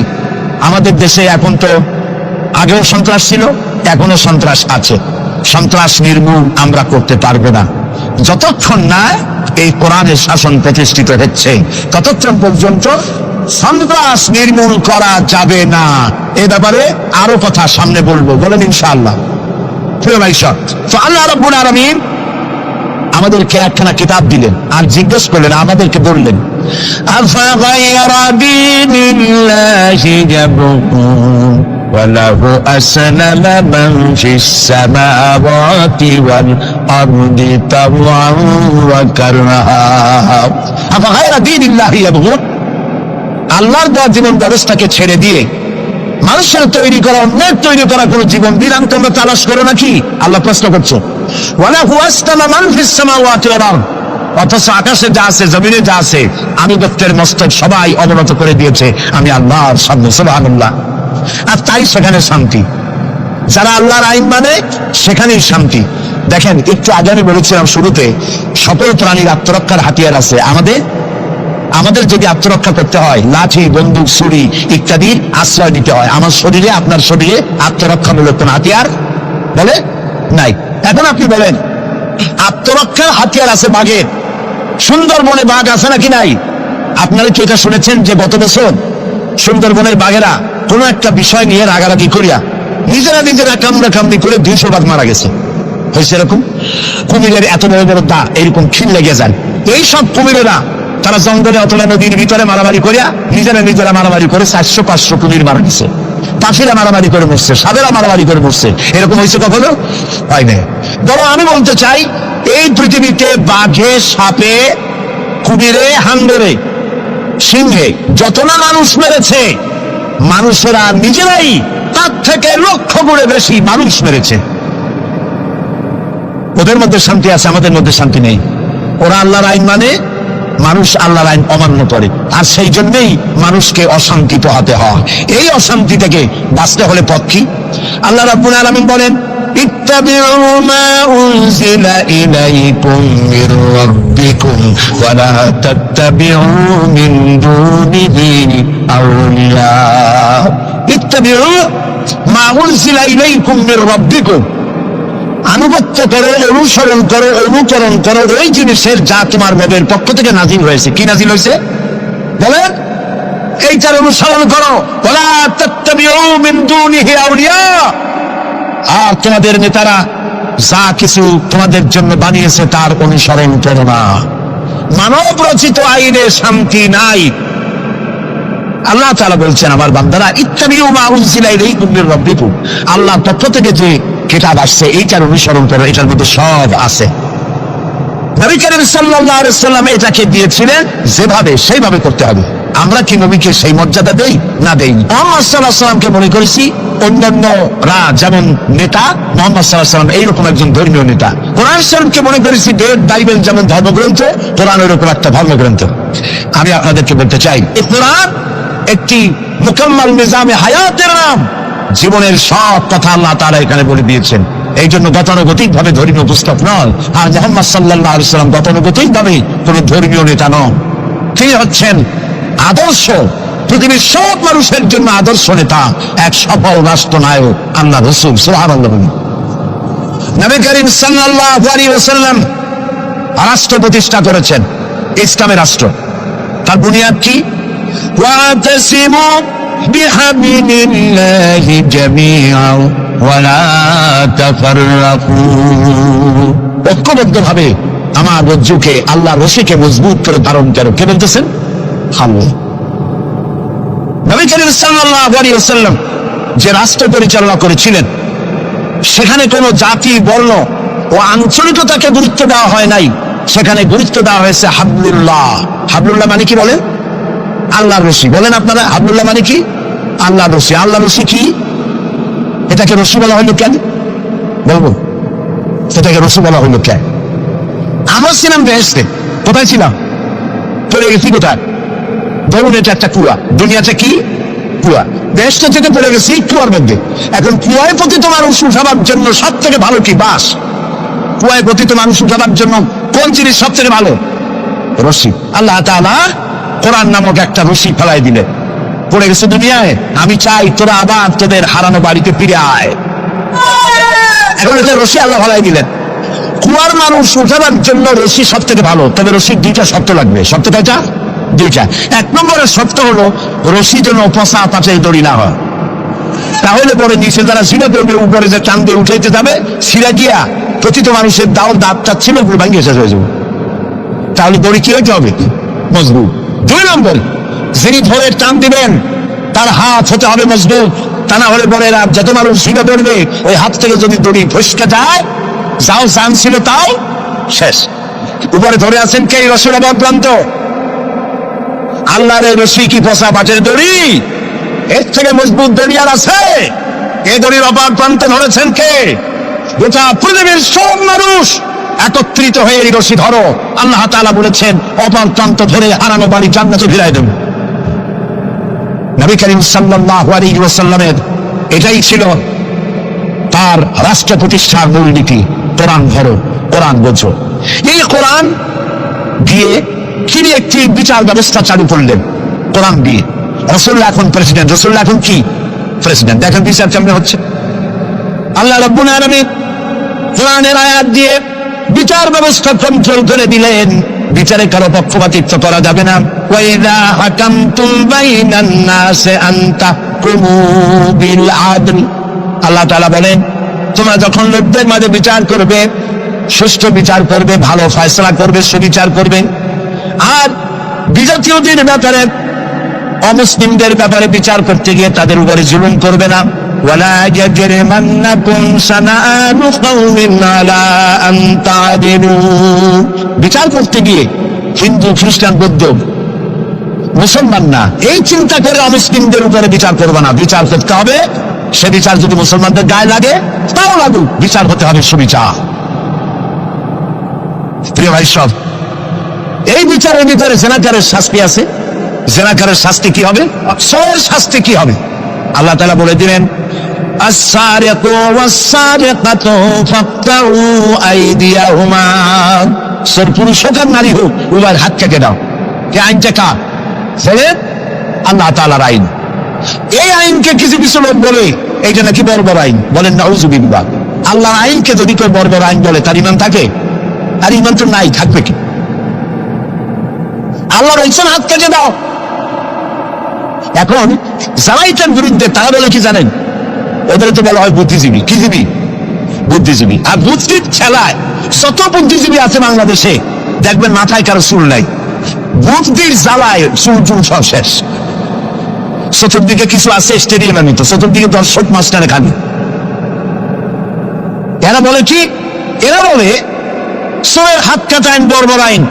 আমাদের দেশে এখন তো আগেও সন্ত্রাস ছিল, এখনো সন্ত্রাস আছে। সন্ত্রাস নির্মূল আমরা করতে পারবো না যতক্ষণ না এই কোরআনের শাসন প্রতিষ্ঠিত হচ্ছে, ততক্ষণ পর্যন্ত সন্ত্রাস নির্মূল করা যাবে না। এ ব্যাপারে আরো কথা সামনে বলবো, বলেন ইনশাআল্লাহ। প্রিয় ভাই সব, তো আল্লাহ রাব্বুল আলামিন আমাদেরকে একখানা কিতাব দিলেন আর জিজ্ঞেস করলেন, আমাদেরকে বললেন, আফাগায়রা দীনিল্লাহি ইয়াবগুন ওয়ালাহু আসলামা মান ফিস সামাওয়াতি ওয়াল আরদি তাওআন ওয়া কারহা। আফাগায়রা দীনিল্লাহি ইয়াবগুন, আল্লাহর দেওয়া জীবন ব্যবস্থাকে ছেড়ে দিয়ে মানুষের তৈরি করা, অন্যের তৈরি করা কোন জীবন বিধান তোমরা তালাশ করো নাকি? আল্লাহ প্রশ্ন করছে। ওয়ালাহু আসলামা মান ফিস সামাওয়াতি ওয়াল আরদ, অথচ আকাশে যা আছে, জমিনে যা আছে, আনুগত্যের মস্তক সবাই অবনত করে দিয়েছে আমি আল্লাহর সামনে। সুবহানাল্লাহ। আর তাই সেখানে শান্তি। যারা আল্লাহর আইন মানে সেখানেই শান্তি। দেখেন, একটু আগে আমি বলেছিলাম শুরুতে, সকল প্রাণীর আত্মরক্ষার হাতিয়ার আছে। আমাদের যদি আত্মরক্ষা করতে হয়, লাঠি, বন্দুক, ছুরি ইত্যাদির আশ্রয় দিতে হয়। আমার শরীরে, আপনার শরীরে আত্মরক্ষামূলক কোন হাতিয়ার বলে নাই। এখন আপনি বলেন, আত্মরক্ষার হাতিয়ার আছে বাঘের। সুন্দরবনে বাঘ আছে নাকি নাই? আপনারা কি এটা শুনেছেন যে গত বছর সুন্দরবনের বাঘেরা কোন একটা বিষয় নিয়ে রাগারাগি করিয়া নিজেরা কামড়াকামড়ি করে 200 বাঘ মারা গেছে? হয়েছে এরকম? কুমিরের এত বড় বড় দাঁত এরকম খিল লেগে যায়। এই সব কুমিরেরা তারা জঙ্গলে অথবা নদীর ভিতরে মারামারি করিয়া নিজেরা মারামারি করে 400-500 কুমির মারা গেছে। পাখিরা মারামারি করে মরছে, সাপেরা মারামারি করে মরছে। এরকম হয়েছে কখনো? হয় না। বরং আমি বলতে চাই, এই পৃথিবীতে বাঘে, সাপে, কুমিরে, হাঙ্গরে, সিংহে যত না মানুষ মেরেছে, মানুষেরা নিজেরাই তার থেকে লক্ষ গুণে বেশি মানুষ মেরেছে। ওদের মধ্যে শান্তি আছে, আমাদের মধ্যে শান্তি নেই। ওরা আল্লাহর আইন মানে, মানুষ আল্লাহর আইন অমান্য করে, আর সেই জন্যই মানুষকে অশান্তি পোহাতে হয়। এই অশান্তি থেকে বাঁচতে হলে পথ কি? আল্লাহ রাব্বুল আলামিন বলেন, ইত্তাবিউ মা উনজিলা ইলাইকুম মির রাব্বিকুম ওয়া লা তাত্তাবিউ মিন দুনিহি আউলিয়া। ইত্তাবিউ মা উনজিলা ইলাইকুম মির রাব্বিকুম, আনুগত্য করো, অনুসরণ করো, অনুকরণ করো ওই জিনিসের যা তোমার রবের পক্ষ থেকে নাজিল হয়েছে। কি নাজিল হয়েছে বলেন? এইটার অনুসরণ করো। ওয়ালা তাত্তাবিউ মিন দুনিহি আউলিয়া। আর তোমাদের নেতারা যা কিছু তোমাদের জন্য বানিয়েছে তার অনুসরণ করো না। মানব রচিত আইনে শান্তি নাই। আল্লাহ তাআলা বলছেন, আমার বান্দারা, ইত্তাবিউ মা উনজিলা ইলাইকুম মির রাব্বিকুম, আল্লাহর পক্ষ থেকে যে কিতাব আসছে এইটার অনুসরণ করো, এটার মধ্যে সব আছে। নবী করিম সাল্লাল্লাহু আলাইহি ওয়াসাল্লাম এটাকে দিয়েছিলেন যেভাবে সেইভাবে করতে হবে। আমরা কি নবীকে সেই মর্যাদা দেই? না দেই। মুহাম্মদ সাল্লাল্লাহু আলাইহি ওয়াসাল্লামকে মনে করেছি অন্যান্যরা যেমন নেতা, মুহাম্মদ সাল্লাল্লাহু আলাইহি ওয়াসাল্লাম এইরকম একজন ধর্মীয় নেতা। কোরআন শরীফকে মনে করেছি বাইবেল যেমন ধর্মগ্রন্থ, কোরআন এরকম একটা ধর্মগ্রন্থ। আমি আপনাদেরকে বলতে চাই, এই কোরআন একটি মুকাম্মাল নিজামে হায়াতের নাম। জীবনের সব কথা আল্লাহ তাআলা এখানে বলে দিয়েছেন। এই জন্য গতানুগতিক ভাবে ধর্মীয় পুস্তক নয়। আর মুহাম্মদ সাল্লাল্লাহু আলাইহি ওয়াসাল্লাম গতানুগতিক ভাবে কোন ধর্মীয় নেতা নন। তিনি হচ্ছেন আদর্শ, পৃথিবীর সব মানুষের জন্য আদর্শ নেতা, এক সফল রাষ্ট্রনায়ক, আল্লাহ রাসূল সুবহানাল্লাহ। নবী করিম সাল্লাল্লাহু আলাইহি ওয়াসাল্লাম রাষ্ট্র প্রতিষ্ঠা করেছেন, ইসলামের রাষ্ট্র। তার বুনিয়াদ কি? ওয়াতাসিমু বিহাবিলিল্লাহি জামিআন ওয়া লা তাফাররাকু। ঐক্যবদ্ধভাবে আমার রজ্জুকে, আল্লাহর রশিকে মজবুত করে ধারণ করো। কে বলতেছেন? আল্লাহ। নবী করিম সাল্লাল্লাহু আলাইহি ওয়াসাল্লাম যে রাষ্ট্র পরিচালনা করেছিলেন, সেখানে কোনো জাতি, বর্ণ ও আঞ্চলিকতাকে গুরুত্ব দেওয়া হয় নাই। সেখানে গুরুত্ব দেওয়া হয়েছে হাবলুল্লাহ। হাবলুল্লাহ মানে কি বলেন? আল্লাহর রশি। বলেন আপনারা, হাবলুল্লাহ মানে কি? আল্লাহর রশি। আল্লাহর রশি কি? এটাকে রশি বলা হলো কেন? বলবো এটাকে রশি বলা হলো কেন? আমরা ছিলাম বেহেশতে। কোথায় ছিলাম? পড়ে গেছি কোথায়? ধরুন এটা একটা কুয়া, দুনিয়াটা কি কুয়া, বেহেশত থেকে পড়ে গেছি কুয়ার মধ্যে। এখন কুয়ায় পতিত মানুষ উঠাবার জন্য সব থেকে ভালো কি? বাঁশ। কুয়ায় পতিত মানুষ উঠাবার জন্য কোন জিনিস সব থেকে ভালো? রশি। আল্লাহ তাআলা কোরআন নামক একটা রশি ফেলাই দিলেন। পড়ে গেছে দুনিয়ায়, আমি চাই তোরা আবার তোদের হারানো বাড়িতে ফিরে আয়। এখন এটা রশি আল্লাহ ফেলাই দিলেন। কুয়ার মানুষ উঠাবার জন্য রশি সব থেকে ভালো, তবে রশির দুইটা শর্ত লাগবে। শর্ত কয়টা? দুইটা। এক নম্বরের শর্ত হলো রশি যেন পচা পাঁচের দড়ি না হয়। তাহলে পরে নিচে যারা সিরা ধরবে, উপরে যে টান দিয়ে উঠাইতে যাবে, সিরা গিয়া প্রতিটা মানুষের দাঁতটা ছিল উপরে ভাঙিয়ে শেষ হয়ে যাবে। তাহলে দড়ি কি হইতে হবে? মজবুত। দুই নম্বর, যিনি ধরে টান দিবেন তার হাত হতে হবে মজবুত। তা না হলে পরে যত মানুষ সিরা ধরবে, ওই হাত থেকে যদি দড়ি ফসকে যায়, যাও চান ছিল তাও শেষ। উপরে ধরে আছেন কে? রশির অভাবক্রান্ত। আল্লাহর রশি কি পচা পাটের দড়ি? এর থেকে মজবুত দড়ি আর আছে? এই দড়ির অপার প্রান্তে ধরেছেন কে? গোটা পৃথিবীর সব মানুষ একত্রিত হয়ে এই রশি ধরো। আল্লাহ তাআলা বলেছেন, অপার প্রান্ত ধরে হারানো বাড়ি জান্নাতে ফিরাই দেব। নবী করিম সাল্লাল্লাহু আলাইহি ওয়াসাল্লামের এটাই ছিল তার রাষ্ট্র প্রতিষ্ঠার মূলনীতি। কোরআন ধরো, কোরআন বোঝো। এই কোরআন দিয়ে তিনি একটি বিচার ব্যবস্থা চালু করলেন কোরআন দিয়ে। রাসূলুল্লাহ এখন প্রেসিডেন্ট, রাসূলুল্লাহ এখন কি? প্রেসিডেন্ট। দেখেন বিচার কেমন হচ্ছে। আল্লাহ রাব্বুল আলামিন কোরআনের আয়াত দিয়ে বিচার ব্যবস্থা কন্ট্রোল করে দিলেন। বিচারে কারো পক্ষপাতিত্ব করা যাবে না। ওয়াইদা হাকামতুম বাইনান নাসি আন তাহকুমু বিল আদল। আল্লাহ তাআলা বলেন, তোমরা যখন লোকদের মাঝে বিচার করবে, সুষ্ঠু বিচার করবে, ভালো ফয়সালা করবে, সুবিচার করবে। আর বিজাতীয়দের ব্যাপারে, অমুসলিমদের ব্যাপারে বিচার করতে গিয়ে তাদের উপরে জুলুম করবে না। ওয়ালা ইয়াজরিমান্নাকুম শানাআনু কওমিন আলা আন তা'দিলু। বিচার করতে গিয়ে হিন্দু, খ্রিস্টান, বৌদ্ধ, মুসলমান না, এই চিন্তা করে অমুসলিমদের উপরে বিচার করবে না। বিচার করতে হবে, সে বিচার যদি মুসলমানদের গায়ে লাগে তাও লাগুক, বিচার হতে হবে সুবিচার। প্রিয় ভাই সব, এই বিচারের ভিতরে জেনাকারের শাস্তি আছে। জেনাকারের শাস্তি কি হবে? চোরের শাস্তি কি হবে? আল্লাহ তাআলা বলে দিলেন, আস-সারিকু ওয়াস-সারিকাতু ফাকতাউ আইদিয়াহুমা। চোর পুরুষ হোক আর নারী হোক, উভয়ের হাত কেটে দাও। এই আইনটা কার? আল্লাহ তাআলার আইন। এই আইনকে কিছু কিছু লোক বলে এইটা নাকি বর্বর আইন, বলেন নাউযুবিল্লাহ। আল্লাহর আইনকে যদি কেউ বর্বর আইন বলে তার ঈমান থাকে? আর ঈমান তো নাই, থাকবে কি? আল্লাহ বলছেন হাত কেটে দাও। এখন যারা এটার বিরুদ্ধে তারা বলে কি জানেন? ওদের তো বলা হয় বুদ্ধিজীবী। কি জীবী? বুদ্ধিজীবী। আর বুদ্ধির ছেলায় যত বুদ্ধিজীবী আছে বাংলাদেশে দেখবেন মাথায় কারো চুল নাই। বুদ্ধির জ্বালায় চুল চুল সব শেষ। চতুর্দিকে কিছু আছে স্টেডিয়ামের মতো, চতুর্দিকে দর্শক মাস্টারে খাবে। এরা বলে কি? এরা বলে চোরের হাত কাটা আইন বর্বর আইন।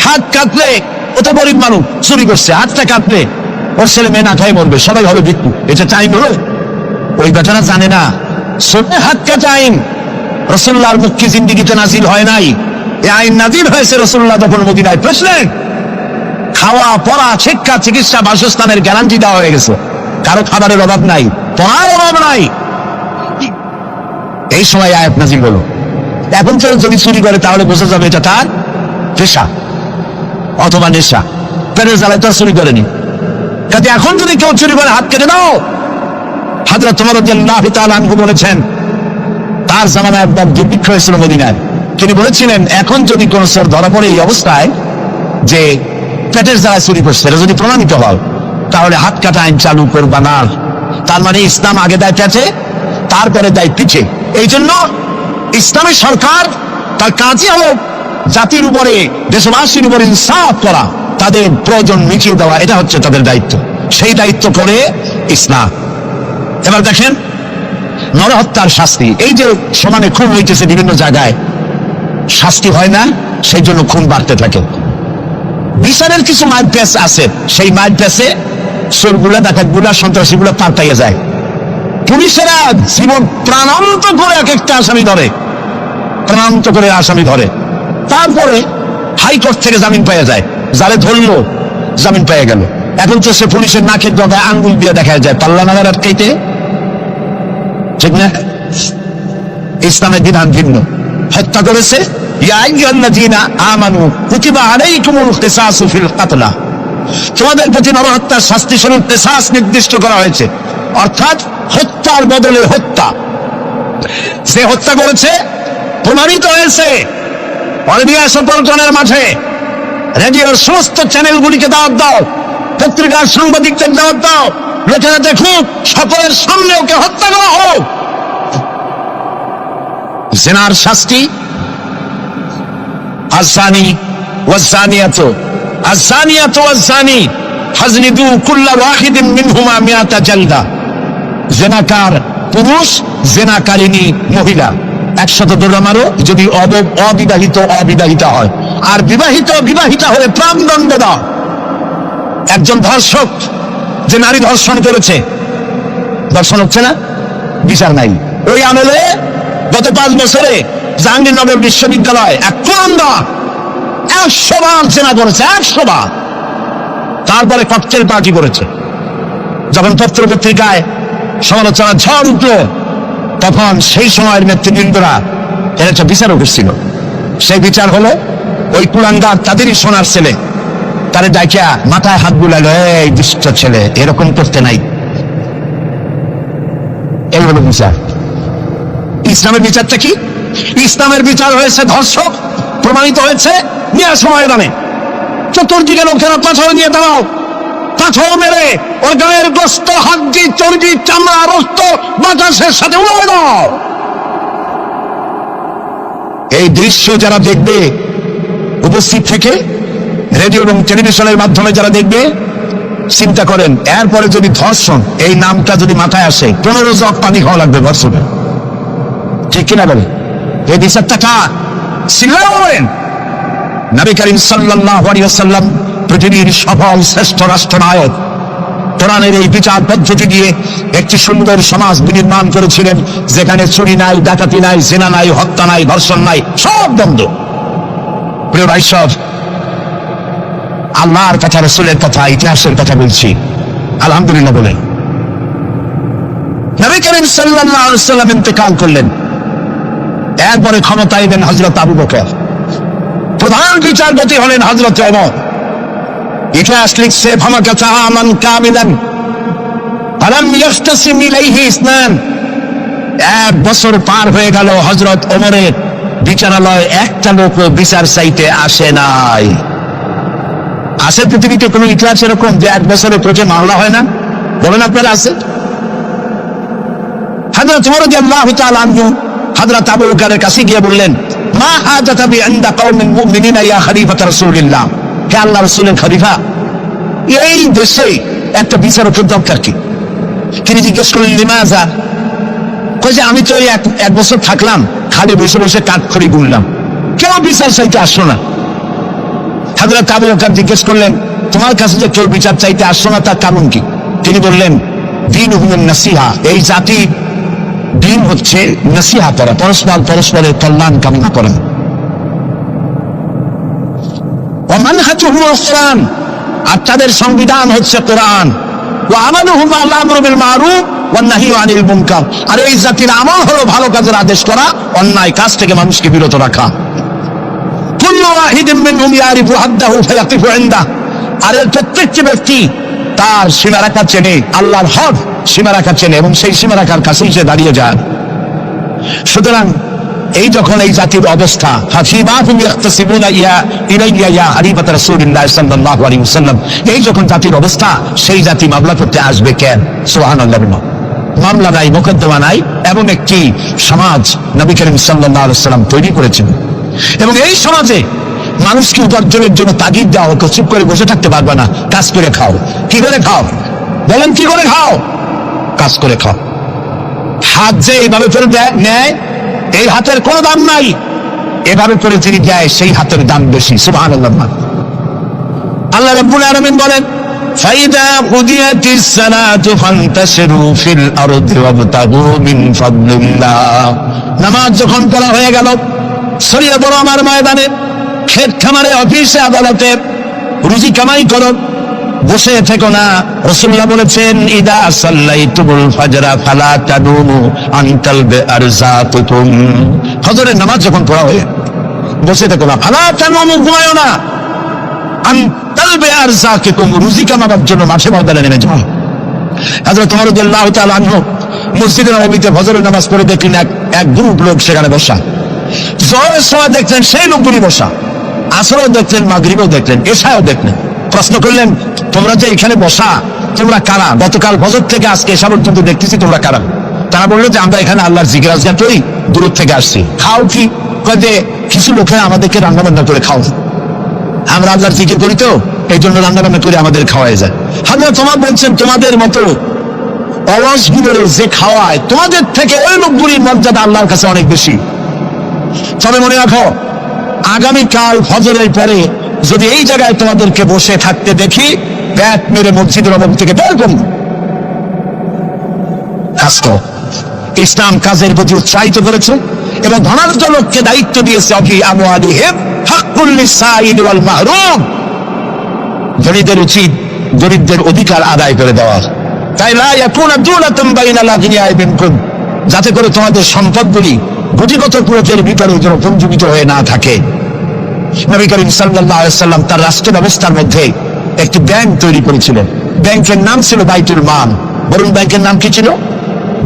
হাত কাটলে ও তো গরিব মানুষ, চুরি করছে, হাতটা কাটলে ওর ছেলে মেয়ে না খাই মরবে, সবাই হবে ভিক্ষু। এটা টাইম হলো? ওই কথাটা জানে না। চোরের হাত কাটা আইন রাসূলুল্লাহর মুক্তি জিন্দেগিতে নাজিল হয় নাই। এই আইন নাজিল হয়েছে রাসূলুল্লাহ যখন মদিনায় প্রেসিডেন্ট। খাওয়া, পড়া, শিক্ষা, চিকিৎসা, বাসস্থানের গ্যারান্টি দেওয়া হয়ে গেছে। কারো খাবারের অভাব নাই, পড়ার অভাব নাই। এই সময় আয়াত নাজিল হলো। এখন কেউ যদি চুরি করে তাহলে বোঝা যাবে এটা তার পেশা অথবা নেশা। পেটের জ্বালায় তো চুরি করেনি। কাজে এখন যদি কেউ চুরি করে হাত কেটে দাও। হযরত ওমর রাদিয়াল্লাহু তাআলা আনহু বলেছেন, তার জামানায় একবার দুর্ভিক্ষ হয়েছিল মদিনায়। তিনি বলেছিলেন, এখন যদি কোন চোর ধরা পড়ে এই অবস্থায় যে পেটের জ্বালায় চুরি করছে, এটা যদি প্রমাণিত হয় তাহলে হাত কাটা আইন চালু করবা না। তার মানে ইসলাম আগে দেয় পেটে, তারপরে দেয় পিঠে। এই জন্য ইসলামী সরকার তার কাজই হলো জাতির উপরে, দেশবাসীর উপরে ইনসাফ করা, তাদের প্রয়োজন মিটিয়ে দেওয়া। এটা হচ্ছে তাদের দায়িত্ব। সেই দায়িত্ব করে ইসলাম। এবার দেখেন নরহত্যার শাস্তি। এই যে সমানে খুন হইতেছে বিভিন্ন জায়গায়, শাস্তি হয় না, সেই জন্য খুন বাড়তে থাকে। বিচারের কিছু মাইল পেস আছে, সেই মাইল পেসে চোরগুলা, ডাকাতগুলা, সন্ত্রাসীগুলা পার পাইয়া যায়। পুলিশেরা জীবন প্রাণান্ত করে এক একটা আসামি ধরে, প্রাণান্ত করে আসামি ধরে। তারপরে হাইকোর্ট থেকে জামিন পাওয়া যায়। যারে ধরলো জামিন পেয়ে গেল। এখন তো সে পুলিশের নাকের ডগায় আঙ্গুল দিয়ে দেখা যায় পাল্লা নাগার আটকাইতে, ঠিক না? ইসলামের বিধান ভিন্ন। হত্যা করেছে, ইয়া আইয়ুহাল্লাযীনা আমানু কুতিবা আলাইকুমুল কিসাসু ফিল কাতলা। তোমাদের প্রতি নরহত্যার শাস্তি স্বরূপ কিসাস নির্দিষ্ট করা হয়েছে, অর্থাৎ হত্যার বদলে হত্যা। সে হত্যা করেছে প্রমাণিত হয়েছে। অলিভিয়া সপল্টনের মাঠে রেডিওর সমস্ত চ্যানেলগুলিকে দাওয়াত দাও, পত্রিকার সাংবাদিকদের দাওয়াত দাও, লোকেরা দেখুক, সকলের সামনে ওকে হত্যা করা হোক। জিনার শাস্তি আযানি ওয়াযানিয়াতু, আযানিয়াতু ওয়াযানি ফাজলিদু কুল্লা ওয়াহিদিন মিনহুমা মিআতা জালদা। জিনাকার পুরুষ, জিনাকারিনী মহিলা 100 দড়া মারো, যদি অবিবাহিতা হয়। আর বিবাহিতা হলে প্রাণদণ্ড দাও। একজন ধর্ষক যে নারী ধর্ষণ করেছে, ধর্ষণ হচ্ছে না, বিচার নাই। ওই আমলে গত 5 বছরে জাহাঙ্গীরনগর বিশ্ববিদ্যালয় এক কোরআনদা 100 বার জেনা করেছে, 100 বার। তারপরে ককটেল পার্টি করেছে। যখন পত্র পত্রিকায় সমালোচনা ঝড় উঠল, তখন সেই সময়ের নেতৃবৃন্দরা এর একটা বিচারও করছিল। সেই বিচার হলো ওই কুলাঙ্গার তাদেরই সোনার ছেলে, তারে ডাইকা মাথায় হাত বুলাইলো, এই দুষ্ট ছেলে, এরকম করতে নাই। এই হলো বিচার। ইসলামের বিচারটা কি? ইসলামের বিচার হয়েছে ধর্ষক প্রমাণিত হয়েছে, নিয়ে সময় দামে চতুর্দিকে লোকেরা পাথর দিয়ে দাঁড়াও, পাথর মেরে ওর গায়ের গোস্ত, হাড্ডি, চর্বি, চামড়া, রক্ত বাতাসের সাথে উড়ে দাও। এই দৃশ্য যারা দেখবে উপস্থিত থেকে, রেডিও এবং টেলিভিশনের মাধ্যমে যারা দেখবে, চিন্তা করেন, এরপরে যদি ধর্ষণ এই নামটা যদি মাথায় আসে, 15 জগ পানি খাওয়া লাগবে ধর্ষণে, ঠিক কিনা বলে? এই বিচারটা কার? সিলামেন। নবী করিম সাল্লাল্লাহু আলাইহি ওয়াসাল্লাম পৃথিবীর সফল শ্রেষ্ঠ রাষ্ট্রনায়ক, কোরআনের এই বিচার পদ্ধতি দিয়ে একটি সুন্দর সমাজ বিনির্মাণ করেছিলেন, যেখানে চুরি নাই, ডাকাতি নাই, জিনা নাই, হত্যা নাই, ধর্ষণ নাই, সব বন্ধ। প্রিয় ভাই সব, আল্লাহর কথা, রাসূলের কথা, ইতিহাসের কথা বলছি, আলহামদুলিল্লাহ বলেন। নবী করিম সাল্লাল্লাহু আলাইহি ওয়াসাল্লাম ইন্তেকাল করলেন, এরপরে ক্ষমতায় এলেন হযরত আবু বকর, প্রধান বিচারপতি হলেন হযরত ওমর। ইতিহাস লিখছে ফামাকাতা আমান কামিলান ফালাম ইয়াখতাসিম ইলাইহি ইসনান। 1 বছর পার হয়ে গেল, হযরত ওমরের বিচারালয় একটা লোক বিচার চাইতে আসে নাই। আছে পৃথিবীতে কোন ইতিহাস এরকম যে 1 বছরের প্রতি মামলা হয় না? বলেন আপনারা, আছে? হযরত ওমর রাদিয়াল্লাহু তাআলা আনহু হযরত আবু বকরের কাছে গিয়ে বললেন, মা হাজাতা বি ইনদা কওমিল মুমিনিনা ইয়া খলিফাত রাসূলিল্লাহ, হে আল্লাহর রাসূলের খলিফা, এই দেশে একটা বিচারকের দরকার কি? তিনি জিজ্ঞেস করলেন, লিমাযা? কই যে আমি তো এক বছর থাকলাম, খালি বসে বসে কাঠখড়ি গুনলাম, কেউ বিচার চাইতে আসলো না। হযরত আবু বকর জিজ্ঞেস করলেন, তোমার কাছে যে কেউ বিচার চাইতে আসলো না, তার কারণ কি? তিনি বললেন, দীনুহুম নাসিহা, এই জাতি দিন হচ্ছে নসিহা করা, পরস্পরের কল্যাণ কামনা করা। ওয়া মানহাজুহুম কোরআন, আর তাদের সংবিধান হচ্ছে কোরআন। ওয়া আমালুহুম আল আমরু বিল মারুফ ওয়ান নাহয়ু আনিল মুনকার, আর এই জাতির আমল হলো ভালো কাজের আদেশ করা, অন্যায় কাজ থেকে মানুষকে বিরত রাখা। কুল্লু ওয়াহিদিন মিনহুম ইয়ারিফু হাদ্দাহু ফায়াকিফু ইনদাহ, আর এর প্রত্যেকটি ব্যক্তি তার সীমারেখা চেনে, আল্লাহর হদ সীমারেখা চেনে, এবং সেই সীমারেখার কাছেই সে দাঁড়িয়ে যায়। সুতরাং এই যখন এই জাতির অবস্থা, এই যখন জাতির অবস্থা, সেই জাতি মামলা করতে আসবে কেন? সুবহানাল্লাহ। মামলা নাই, মোকদ্দমা নাই, এমন একটি সমাজ নবী করিম সাল্লাল্লাহু আলাইহি ওয়াসাল্লাম তৈরি করেছেন। এবং এই সমাজে মানুষকে উপার্জনের জন্য তাগিদ দেওয়া হতো, চুপ করে বসে থাকতে পারবে না, কাজ করে খাও। কি করে খাও? বলেন, কি করে খাও? কাজ করে খাও। হাত যে এইভাবে করে নেয়, এই হাতের কোনো দাম নাই, এভাবে করে যিনি দেয় সেই হাতের দাম বেশি। সুবহানাল্লাহ। আল্লাহ রাব্বুল আলামিন বলেন, ফাইদা কুদিয়াতিস সালাতু ফান্তাশিরু ফিল আরদি ওয়াবতাগু মিন ফাদলিল্লাহ, নামাজ যখন পড়া হয়ে গেল, ছড়িয়ে পড়ো আমার ময়দানে, ক্ষেত খামারে, অফিসে, আদালতে, রুজি কামাই করো, বসে থেকো না। রাসূলুল্লাহ বলেছেন, ইদা সাল্লাইতুমুল ফাজরা ফালা তাদুমু আন তালবে আরযাকুকুম, ফজরের নামাজ যখন পড়া হয় বসে থেকো না, ফালা তাদুমু, ঘুমায়ো না, আন তালবে আরযাকুকুম, রুজি কামাবার জন্য মাঠে ময়দানে নেমে যাও। হযরত ওমর রাদিয়াল্লাহু তাআলা আনহু মসজিদে নববীতে ফজরের নামাজ পড়ে দেখলেন এক গ্রুপ লোক সেখানে বসা। জোহরের সময় দেখলেন সেই লোকগুলি বসা, আসরও দেখলেন, মাগরিবও দেখলেন, এশাও দেখলেন। প্রশ্ন করলেন, তোমরা যে এখানে বসা, তোমরা কারা? গতকাল ফজর থেকে আজকে এশা পর্যন্ত দেখতেছি, তোমরা কারা? তারা বললো যে আমরা এখানে আল্লাহর জিকির আজগার করি, দূর থেকে আসছি। খাও কি? যে কিছু লোকেরা আমাদেরকে রান্না বান্না করে খাও, আমরা আল্লাহর জিকির করি তো এই জন্য রান্না বান্না করে আমাদের খাওয়াই যায়। হযরত ওমর বলছেন, তোমাদের মতো অলসগুলোর যে খাওয়ায়, তোমাদের থেকে ওই লোকগুলির মর্যাদা আল্লাহর কাছে অনেক বেশি। তবে মনে রাখো, আগামীকাল ফজরের পরে যদি এই জায়গায় তোমাদেরকে বসে থাকতে দেখি, ব্যাট মেরে মসজিদের অভাব থেকে বের করব। কাজ করো। ইসলাম কাজের প্রতি উৎসাহিত করেছে এবং ধনাঢ্য লোককে দায়িত্ব দিয়েছে, অফি আমওয়ালিহিম হাক্কুল লিসাইল ওয়াল মাহরুম, গরিবদের উচিত গরিবদের অধিকার আদায় করে দেওয়া। তাই লা ইয়াকুনা দুলাতুম বাইনাল আগনিয়াই মিনকুম, যাতে করে তোমাদের সম্পদগুলি গুটিগত পুরুষের ভিতরে যেন পঞ্জীবিত হয়ে না থাকে। নবী করিম সাল্লাল্লাহু আলাইহি ওয়াসাল্লাম তার রাষ্ট্র ব্যবস্থার মধ্যে একটি ব্যাংক তৈরি করেছিলেন। ব্যাংকের নাম ছিল বাইতুল মাল। বলুন, ব্যাংকের নাম কি ছিল?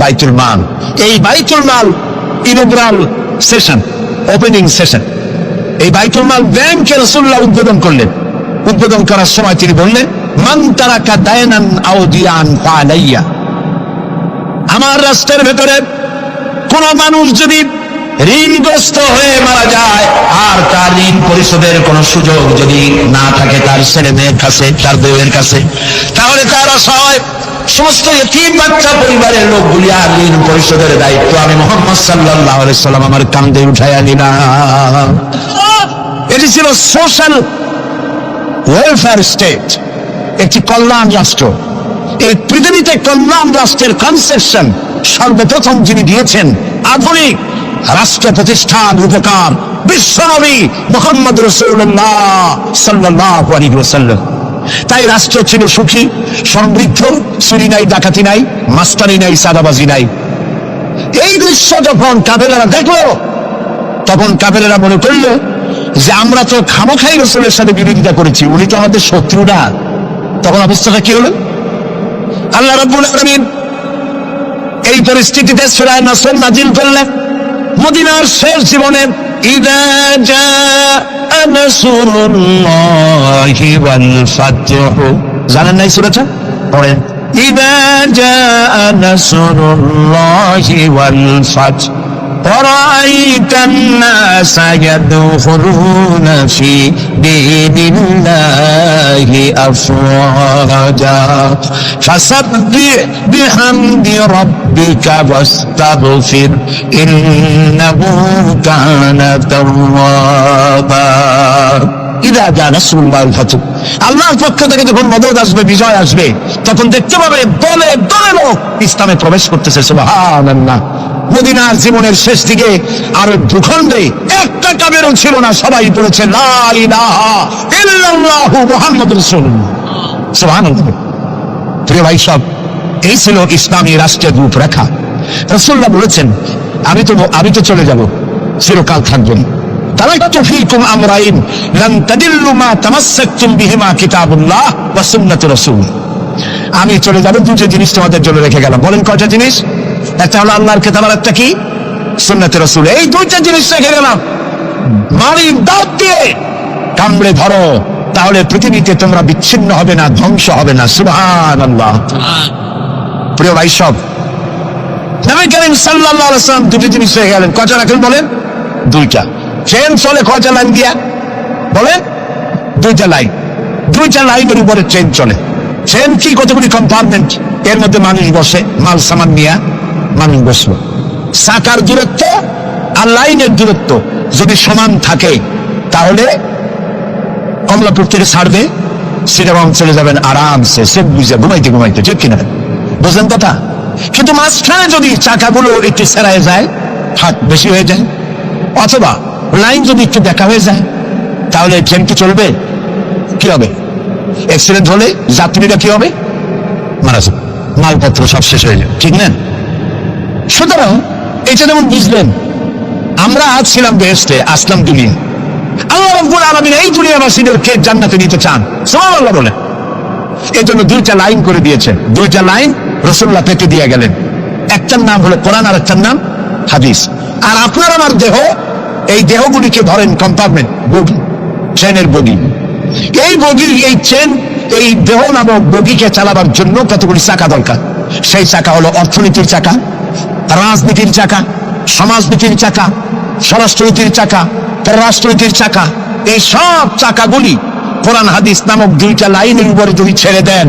বাইতুল মাল। এই বাইতুল মাল ইনগ্রাল সেশন, ওপেনিং সেশন, এই বাইতুল মাল ব্যাংকে রাসূলুল্লাহ উদ্বোধন করলেন। উদ্বোধন করার সময় তিনি বললেন, মান তারাকা দায়নান আও দিয়ান ফালাইয়া, আমার রাষ্ট্রের ভেতরে কোন মানুষ যদি ঋণগ্রস্ত হয়ে মারা যায়, আর তার ঋণ পরিশোধের কোন সুযোগ যদি না থাকে তার ছেলে মেয়ের কাছে, তার বউয়ের কাছে, তাহলে তার অসহায় সমস্ত এতিম বাচ্চা পরিবারের লোকগুলি আর ঋণ পরিশোধের দায়িত্ব আমি মুহাম্মদ সাল্লাল্লাহু আলাইহি সাল্লাম আমার কাঁধে উঠাইয়া নিলাম। এটি ছিল সোশ্যাল ওয়েলফেয়ার স্টেট, একটি কল্যাণ রাষ্ট্র। এই পৃথিবীতে কল্যাণ রাষ্ট্রের কনসেপশন সর্বপ্রথম যিনি দিয়েছেন, আধুনিক রাষ্ট্র প্রতিষ্ঠান উপকার, বিশ্বনবী মুহাম্মদ রাসূলুল্লাহ সাল্লাল্লাহু আলাইহি ওয়াসাল্লাম। তাই রাষ্ট্র ছিল সুখী, সমৃদ্ধ, চুরি নাই, ডাকাতি নাই, মাস্তানি নাই, সাদাবাজি নাই। এই দৃশ্য যখন কাফেরেরা দেখলো, তখন কাফেরেরা মনে করলো যে আমরা তো খামখাই রাসূলের সাথে বিরোধিতা করেছি, উনি তো আমাদের শত্রু না। তখন অবস্থাটা কি হলো? আল্লাহ রাব্বুল আলামিন এই পরিস্থিতিতে সূরা নাসর নাজিল করলেন মদিনার শেষ জীবনে। ইযা জাআ নাসরুল্লাহি ওয়াল ফাতহু, জানেন না এই সূরাটা? পড়েন। ইযা জাআ নাসরুল্লাহি ওয়াল ফাতহু ورأيت الناس يدخلون في دين الله أفواجا فسبح بحمد ربك واستغفر إنه كان توابا ইদা জা নাসরুল্লাহি ওয়াল ফাতহু, আল্লাহর পক্ষ থেকে যখন মদদ আসবে, বিজয় আসবে, তখন দেখতে পাবে দলে দলে লোক ইসলামে প্রবেশ করতেছে। সুবহানাল্লাহ। মদিনার জীবনের শেষ দিকে আর ভূখণ্ডে একটা কাফেরও ছিল না, সবাই বলেছে লা ইলাহা ইল্লাল্লাহু মুহাম্মাদুর রাসূলুল্লাহ। সুবহানাল্লাহ। প্রিয় ভাই সব, এই ছিল ইসলামী রাষ্ট্রের রূপরেখা। রাসূলুল্লাহ বলেছেন আমি তো চলে যাব, চিরকাল থাকবেন। তারাকতু ফীকুম আমরাইন লান তাদিল্লু মা তামাসসাকতুম বিহিমা কিতাবুল্লাহ ওয়া সুন্নাতুর রাসূল। আমি চলে যাব, দুটো জিনিস তোমাদের জন্য রেখে গেলাম। বলেন কয়টা জিনিস? একটা হলো আল্লাহর কিতাব, আর একটা কি? সুন্নাতে রাসূল। এই দুইটা জিনিস রেখে গেলাম। মারির দাঁত দিয়ে কামড়ে ধরো, তাহলে পৃথিবীতে তোমরা বিচ্ছিন্ন হবে না, ধ্বংস হবে না। সুবহানাল্লাহ। প্রিয় ভাই সব, নবী করিম সাল্লাল্লাহু আলাইহি ওয়াসাল্লাম দুটো জিনিস রেখে গেলেন। কয়টা রাখেন বলেন? দুইটা। ট্রেন চলে কয়টা লাইন দিয়া? বলেন দুইটা লাইন। দুইটা লাইনের উপরে ট্রেন চলে। ট্রেন কি কতগুলি কম্পার্টমেন্ট, এর মধ্যে মানুষ বসে, মাল সামান নিয়ে মানুষ বসলো। চাকার দূরত্ব আর লাইনের দূরত্ব যদি সমান থাকে, তাহলে কমলাপুর থেকে ছাড়বে, সিটাগং চলে যাবেন আরামসে, সেট বুঝে ঘুমাইতে ঘুমাইতে, ঠিক কিনা? বুঝলেন কথা? কিন্তু মাঝখানে যদি চাকাগুলো একটু সেরায় যায়, ফাঁক বেশি হয়ে যায়, অথবা লাইন যদি একটু দেখা হয়ে যায়, তাহলে ট্রেন কি চলবে? কি হবে? অ্যাক্সিডেন্ট হলে যাত্রীরা কি হবে? মারা যাবে, মালপত্র সব শেষ হয়ে যাবে, ঠিক না? সুতরাং এটা যেমন বুঝলেন, আমরা আজ ছিলাম বেহেশতে, আসলাম দুনিয়া। আল্লাহ রাব্বুল আলামিন এই দুনিয়াবাসীদেরকে জান্নাতে নিতে চান, সুবহানাল্লাহ বলেন। এই জন্য দুইটা লাইন করে দিয়েছেন। দুইটা লাইন রাসূলুল্লাহ পেতে দিয়ে গেলেন। একটার নাম হলো কোরআন, আর একটার নাম হাদিস। আর আপনার আমার দেহ, এই দেহগুলিকে ধরেন কম্পার্টমেন্ট, বগি, ট্রেনের বগি। এই বগি, এই ট্রেন, এই দেহ নামক বগিকে চালাবার জন্য কতগুলি চাকা দরকার। সেই চাকা হলো অর্থনীতির চাকা, রাজনীতির চাকা, সমাজনীতির চাকা, স্বরাষ্ট্রনীতির চাকা, পররাষ্ট্রনীতির চাকা। এই সব চাকাগুলি কোরআন হাদিস নামক দুইটা লাইনের উপরে যদি ছেড়ে দেন,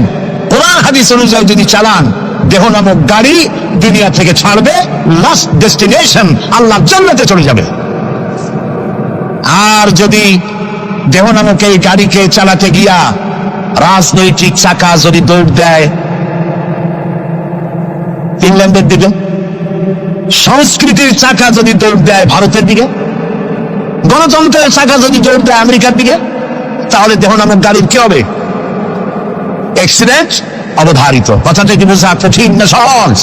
কোরআন হাদিস অনুযায়ী যদি চালান, দেহ নামক গাড়ি দুনিয়া থেকে ছাড়বে, লাস্ট ডেস্টিনেশন আল্লাহর জান্নাতে চলে যাবে। আর যদি দেহ নামক এই গাড়িকে চালাতে গিয়া রাজনৈতিক চাকা যদি দৌড় দেয় ইংল্যান্ডের দিকে, সংস্কৃতির চাকা যদি দৌড় দেয় ভারতের দিকে, গণতন্ত্রের চাকা যদি দৌড় দেয় আমেরিকার দিকে, তাহলে দেহ নামক গাড়ির কি হবে? অ্যাক্সিডেন্ট অবধারিত। কথাটা কি বোঝা কঠিন না সহজ?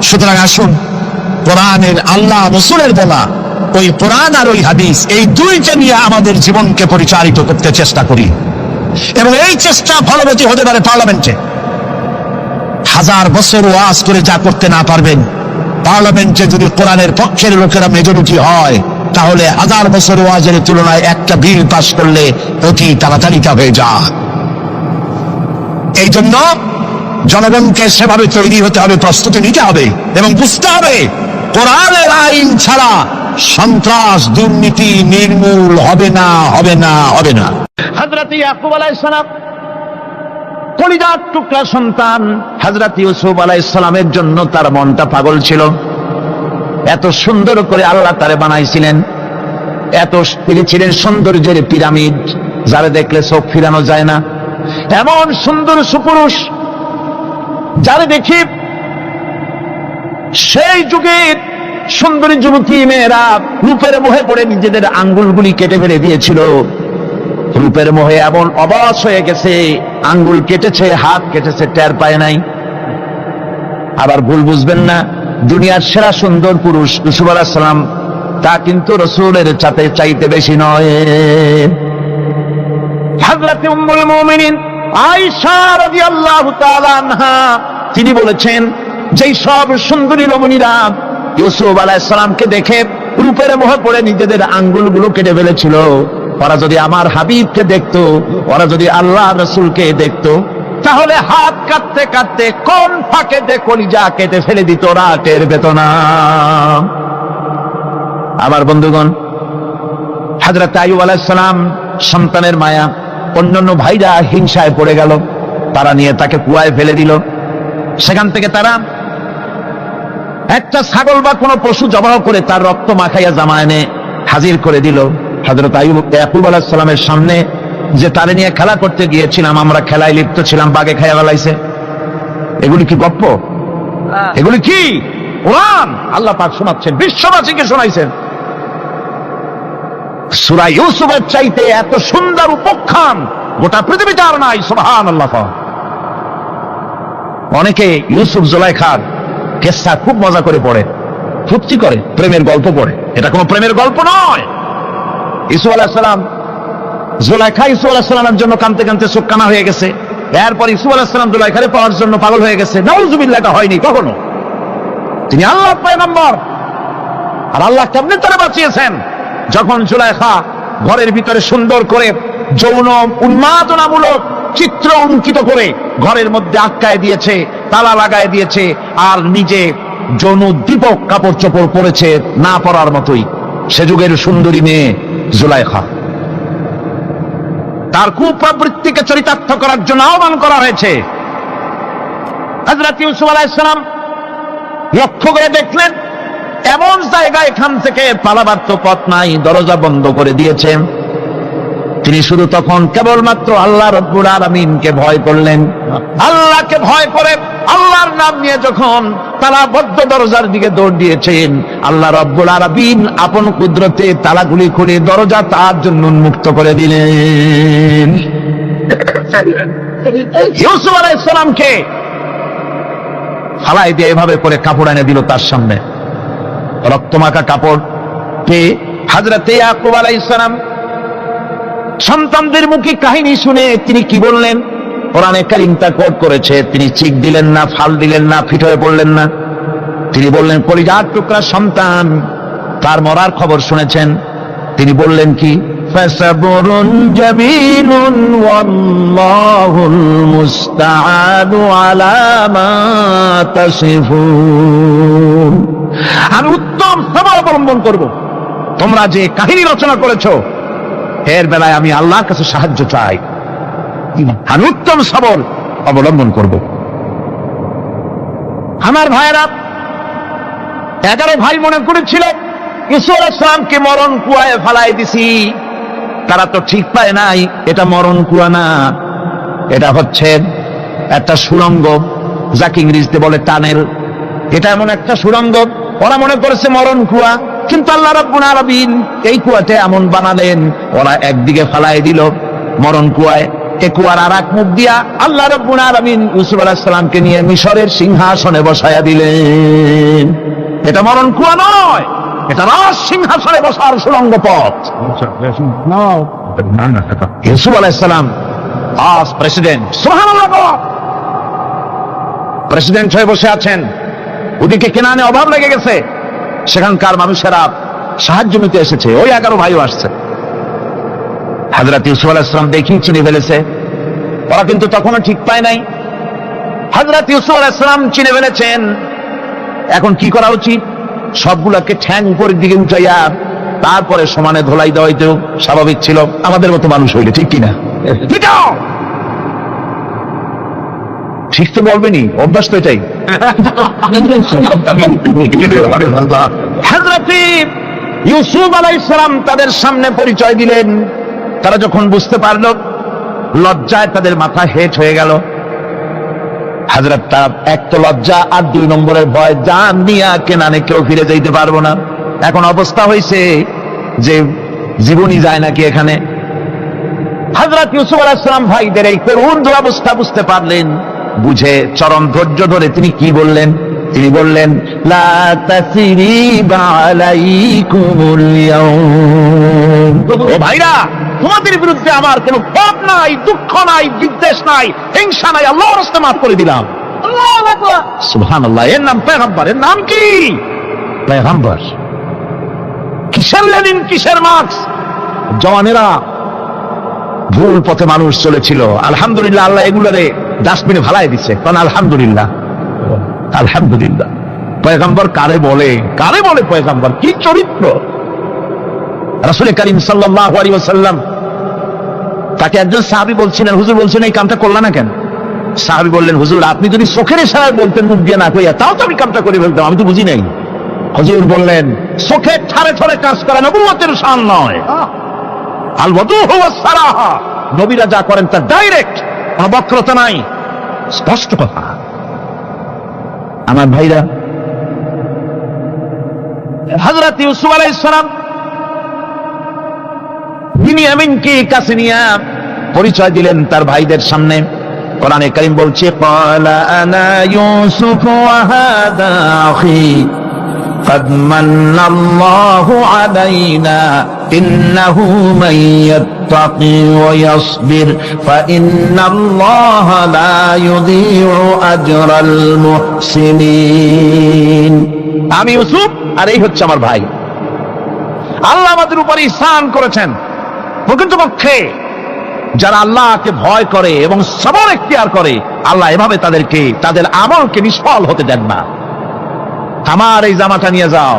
সুতরাং আসুন, কোরআনের, আল্লাহ রাসূলের বলা ওই কোরআন আর ওই হাদিস, এই দুইটা নিয়ে আমাদের জীবনকে পরিচালিত করতে চেষ্টা করি। এবং এই চেষ্টা ফলবতী হতে পারে পার্লামেন্টে। 1000 বছর ওয়াজ করে যা করতে না পারবেন, পার্লামেন্টে যদি কোরআনের পক্ষের লোকেরা মেজরিটি হয়, তাহলে 1000 বছর ওয়াজের তুলনায় একটা বিল পাস করলে অতি তাড়াতাড়ি তা হয়ে যায়। এই জন্য জনগণকে সেভাবে তৈরি হতে হবে, প্রস্তুতি নিতে হবে এবং বুঝতে হবে কোরআনের আইন ছাড়া সন্ত্রাস দুর্নীতি নির্মূল হবে না, হবে না, হবে না। হযরত ইয়াকুব আলাইহিস সালাম কলিজার টুকরা সন্তান হযরত ইউসুফ আলাইহিস সালামের জন্য তার মনটা পাগল ছিল। এত সুন্দর করে আল্লাহ তারে বানাইছিলেন, এত তিনি ছিলেন সৌন্দর্যের পিরামিড, যারা দেখলে চোখ ফিরানো যায় না, এমন সুন্দর সুপুরুষ যারা দেখি সেই যুগের সুন্দরী যুবতী মেয়েরা রূপের মোহে পড়ে নিজেদের আঙ্গুলগুলি কেটে ফেলে দিয়েছিল। রূপের মোহে এমন অবশ হয়ে গেছে, আঙ্গুল কেটেছে, হাত কেটেছে, টের পায় নাই। আবার ভুল বুঝবেন না, দুনিয়ার সেরা সুন্দর পুরুষ ইউসুফ আলাইহিস সালাম, তা কিন্তু রাসূলের চাইতে বেশি নয়। হযরত উম্মুল মুমিনিন আয়েশা রাদিয়াল্লাহু তাআলা আনহা তিনি বলেছেন, যেই সব সুন্দরী রমণীরা ইউসুফ আলাইহিস সালামকে দেখে রূপের মোহে পড়ে নিজেদের আঙ্গুলগুলো কেটে ফেলেছিল, ওরা যদি আমার হাবিবকে দেখতো, ওরা যদি আল্লাহ রাসূলকে দেখতো, তাহলে হাত কাটতে কাটতে কোন ফাঁকেতে কলিজা কেটে ফেলে দিত, ওরা টের পেত না। আমার বন্ধুগণ, হযরত আইয়ুব আলাইহিস সালাম সন্তানের মায়া, অন্যান্য ভাইরা হিংসায় পড়ে গেল, তারা নিয়ে তাকে কুয়ায় ফেলে দিল। সেখান থেকে তারা একটা ছাগল বা কোনো পশু জবাহ করে তার রক্ত মাখাইয়া জামা এনে হাজির করে দিল হযরত ইয়াকুব আলাইহিস সালামের সামনে, যে তারে নিয়ে খেলা করতে গিয়েছিলাম, আমরা খেলায় লিপ্ত ছিলাম, বাগে খাইয়া ফেলাইছে। এগুলি কি গপ্প? এগুলি কি কোরআন? আল্লাহ পাক শোনাচ্ছেন, বিশ্ববাসীকে শোনাইছেন। সূরা ইউসুফের চাইতে এত সুন্দর উপাখ্যান গোটা পৃথিবীতে আর নাই। সুবহানাল্লাহ। অনেকে ইউসুফ জুলাইখার কেসটা খুব মজা করে পড়ে, ফুর্তি করে, প্রেমের গল্প পড়ে। এটা কোনো প্রেমের গল্প নয়। ইউসুফ আলাইহিস সালাম, জুলাইখা ইউসুফ আলাইহিস সালামের জন্য কাঁদতে কাঁদতে চোখ কানা হয়ে গেছে। এরপর ইউসুফ আলাইহিস সালাম জুলাইখারে পাওয়ার জন্য পাগল হয়ে গেছে। নাউজুবিল্লাহ, এটা হয়নি কখনো। তিনি আল্লাহর পয়গম্বর, আর আল্লাহ কেমনে তারা বাঁচিয়েছেন? যখন জুলাইখা ঘরের ভিতরে সুন্দর করে যৌন উন্মাদনামূলক চিত্র অঙ্কিত করে ঘরের মধ্যে আটকায় দিয়েছে, তালা লাগায় দিয়েছে, আর নিজে যৌন দীপক কাপড় চোপড় পরেছে না পরার মতোই। সে যুগের সুন্দরী মেয়ে জুলাইখা, তার কুপ্রবৃত্তিকে চরিতার্থ করার জন্য আহ্বান করা হয়েছে। হযরত ইউসুফ আলাইহিস সালাম লক্ষ্য করে দেখলেন এমন জায়গা, এখান থেকে পালাবার তো পথ নাই, দরজা বন্ধ করে দিয়েছেন। তিনি শুধু তখন কেবলমাত্র আল্লাহ রাব্বুল আলামিনকে ভয় করলেন। আল্লাহকে ভয় করে আল্লাহর নাম নিয়ে যখন তালাবদ্ধ দরজার দিকে দৌড় দিয়েছেন, আল্লাহ রাব্বুল আলামিন আপন কুদরতে তালাগুলি খুলে দরজা তার জন্য উন্মুক্ত করে দিলেন। ইউসুফ আলাইহিস সালামকে ফালাই দিয়ে এভাবে করে কাপড় এনে দিল তার সামনে, রক্তমাখা কাপড় পেয়ে হযরত ইয়াকুব আলাইহিস সালাম সন্তানদের মুখে কাহিনী শুনে তিনি কি বললেন? কোরআনে কারীম তা কোট করেছে। তিনি চিক দিলেন না, ফাল দিলেন না, ফিট হয়ে পড়লেন না। তিনি বললেন, কলিজার টুকরা সন্তান তার মরার খবর শুনেছেন। তিনি বললেন কি? ফাসাবরুন জামিলুন ওয়াল্লাহুল মুস্তাআনু আলা মা তাসিফুন। আমি উত্তম সবর অবলম্বন করব। তোমরা যে কাহিনী রচনা করেছো এর বেলায় আমি আল্লাহর কাছে সাহায্য চাই। আমি উত্তম সবর অবলম্বন করব। আমার ভাইয়েরা, 11 ভাই মনে করেছিল ইউসুফ আলাইহিস সালামকে মরণ কুয়ায় ফালাই দিছি। তারা তো ঠিক পায় নাই এটা মরণ কুয়া না, এটা হচ্ছে একটা সুড়ঙ্গ, যাকে ইংরেজিতে বলে টানেল। এটা এমন একটা সুড়ঙ্গ, ওরা মনে করেছে মরণ কুয়া, কিন্তু আল্লাহ রাব্বুল আলামিন এই কুয়াতে এমন বানালেন, ওরা একদিকে ফালাই দিল মরণ কুয়ায়, এই কুয়ার আর এক মুখ দিয়া আল্লাহ রাব্বুল আলামিন ইউসুফ আলাইহিস সালামকে নিয়ে মিশরের সিংহাসনে বসায়া দিলেন। এটা মরণ কুয়া নয়, এটা রাজ সিংহাসনে বসার সুড়ঙ্গ পথ। ইউসুফ আলাইহিস সালাম আজ প্রেসিডেন্ট, সুবহানাল্লাহ, প্রেসিডেন্ট হয়ে বসে আছেন। ওদিকে কেনানে অভাব লেগে গেছে, সেখানকার মানুষেরা সাহায্য নিতে এসেছে। ওই 11 ভাইও আসছে। হযরত ইউসুফ আলাইহিস সালাম দেখি চিনে ফেলেছে, ওরা কিন্তু তখনও ঠিক পায় নাই। হযরত ইউসুফ আলাইহিস সালাম চিনে ফেলেছেন। এখন কি করা উচিত? সবগুলাকে ঠ্যাং উপরের দিকে উঠাইয়া তারপরে সমানে ধোলাই দেওয়াইতেও স্বাভাবিক ছিল আমাদের মতো মানুষ হইলে, ঠিক কিনা? ঠিক তো বলবেনি, অভ্যাস তো এটাই। হযরত ইউসুফ আলাইহিস সালাম তাদের সামনে পরিচয় দিলেন। তারা যখন বুঝতে পারল, লজ্জায় তাদের মাথা হেট হয়ে গেল। হযরত তার এক তো লজ্জা, আর 2 নম্বরের ভয়, জান নিয়া কেনানে কেউ ফিরে যাইতে পারবো না। এখন অবস্থা হয়েছে যে জীবনই যায় নাকি এখানে। হযরত ইউসুফ আলাইহিস সালাম ভাইদের এই করুণ অবস্থা বুঝতে পারলেন, বুঝে চরম ধৈর্য ধরে তিনি কি বললেন? তিনি বললেন, লা তাসরিবা আলাইকুমুল ইয়াউম। ও ভাইরা, তোমাদের বিরুদ্ধে আমার কোনো ক্ষোভ নাই, দুঃখ নাই, বিদ্বেষ নাই, হিংসা নাই, আল্লাহর রাস্তায় মাফ করে দিলাম। আল্লাহু আকবার, সুবহানাল্লাহ। এর নাম পয়গম্বর। এর নাম কি? পয়গম্বর। কিসের লেনিন, কিসের মার্কস? জওয়ানেরা, ভুল পথে মানুষ চলেছিল, আলহামদুলিল্লাহ আল্লাহ এগুলোরে ডাস্টবিনে ভালাই দিচ্ছে। কারণ আলহামদুলিল্লাহ, আলহামদুলিল্লাহ। পয়গম্বর কারে বলে? কারে বলে পয়গম্বর? কি চরিত্র! রাসূল করিম সাল্লাল্লাহু আলাইহি ওয়াসাল্লাম তাকে একজন সাহাবী বলছিলেন, হুজুর বলছেন এই কামটা করলা না কেন? সাহাবী বললেন, হুজুর আপনি যদি চোখের ইশারায় বলতেন মুখ দিয়ে না কইয়া, তাও তো আমি কামটা করে ফেলতাম, আমি তো বুঝি নাই। হুজুর বললেন, চোখের ঠারে ঠারে কাজ করা নবুয়তের শান নয়। আল ওয়াদু হুয়া সারাহা, নবীরা যা করেন তা ডাইরেক্ট, কোনো বক্রতা নাই, স্পষ্ট কথা। আমার ভাইরা, হযরত ইউসুফ আলাইহিস সালাম বিনিয়ামিনকে কাছে নিয়ে পরিচয় দিলেন তার ভাইদের সামনে। কোরআনে কারীম বলছে, ক্বালা আনা ইউসুফ ওয়া হাদা আখি قد من الله علينا إنه من يتقي ويصبر فإن الله لا يضيع أجر المحسنين। আমি ইউসুফ, আর এই হচ্ছে আমার ভাই। আল্লাহ আমাদের উপর ইহসান করেছেন। প্রকৃতপক্ষে যারা আল্লাহকে ভয় করে এবং সবর এখতিয়ার করে, আল্লাহ এভাবে তাদেরকে, তাদের আমলকে নিষ্ফল হতে দেন না। আমার এই জামাটা নিয়ে যাও।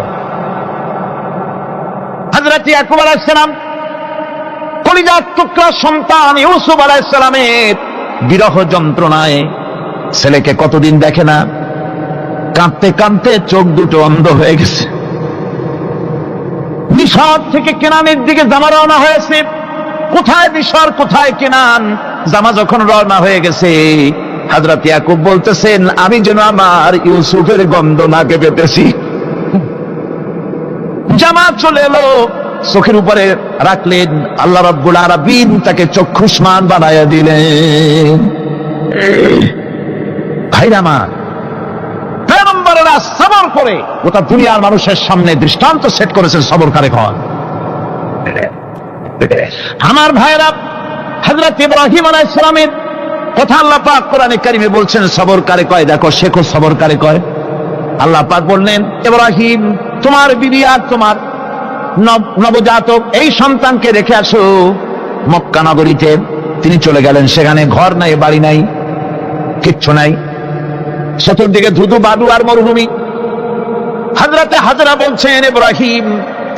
হযরত ইয়াকুব আলাইহিস সালাম, কলিজার টুকরা সন্তান ইউসুফ আলাইহিস সালামের বিরহ যন্ত্রণায় ছেলেকে কতদিন দেখে না, কাঁদতে কাঁদতে চোখ দুটো অন্ধ হয়ে গেছে। মিশর থেকে কেনানের দিকে জামা রওনা হয়েছে। কোথায় মিশর, কোথায় কেনান? জামা যখন রওনা হয়ে গেছে, হযরত ইয়াকুব বলতেছেন, আমি যেন আমার ইউসুফের গন্ধ নাকে পেতেছি। জামা চলে এলো, চোখের উপরে রাখলেন, আল্লাহ রাব্বুল আলামিন তাকে চক্ষুষ্মান বানায়া দিলেন। ভাইরা আমার, পয়গম্বরেরা সবর করে গোটা দুনিয়ার মানুষের সামনে দৃষ্টান্ত সেট করেছেন সবরকারী হন। আমার ভাইরা, হযরত ইব্রাহিম আলাইহিস সালামের কথা আল্লাহ পাক কোরআনে কারিমে বলছেন, সবরকারী কয়, দেখো শেখো সবরকারী কয়। আল্লাহ পাক বললেন, ইব্রাহিম তোমার বিবি আর তোমার নবজাতক এই সন্তানকে রেখে আসো মক্কা নগরীতে। তিনি চলে গেলেন। সেখানে ঘর নাই, বাড়ি নাই, কিচ্ছু নাই, চতুর্দিকে ধুধু বালু আর মরুভূমি। হযরতে হাজরা বলছেন, ইব্রাহিম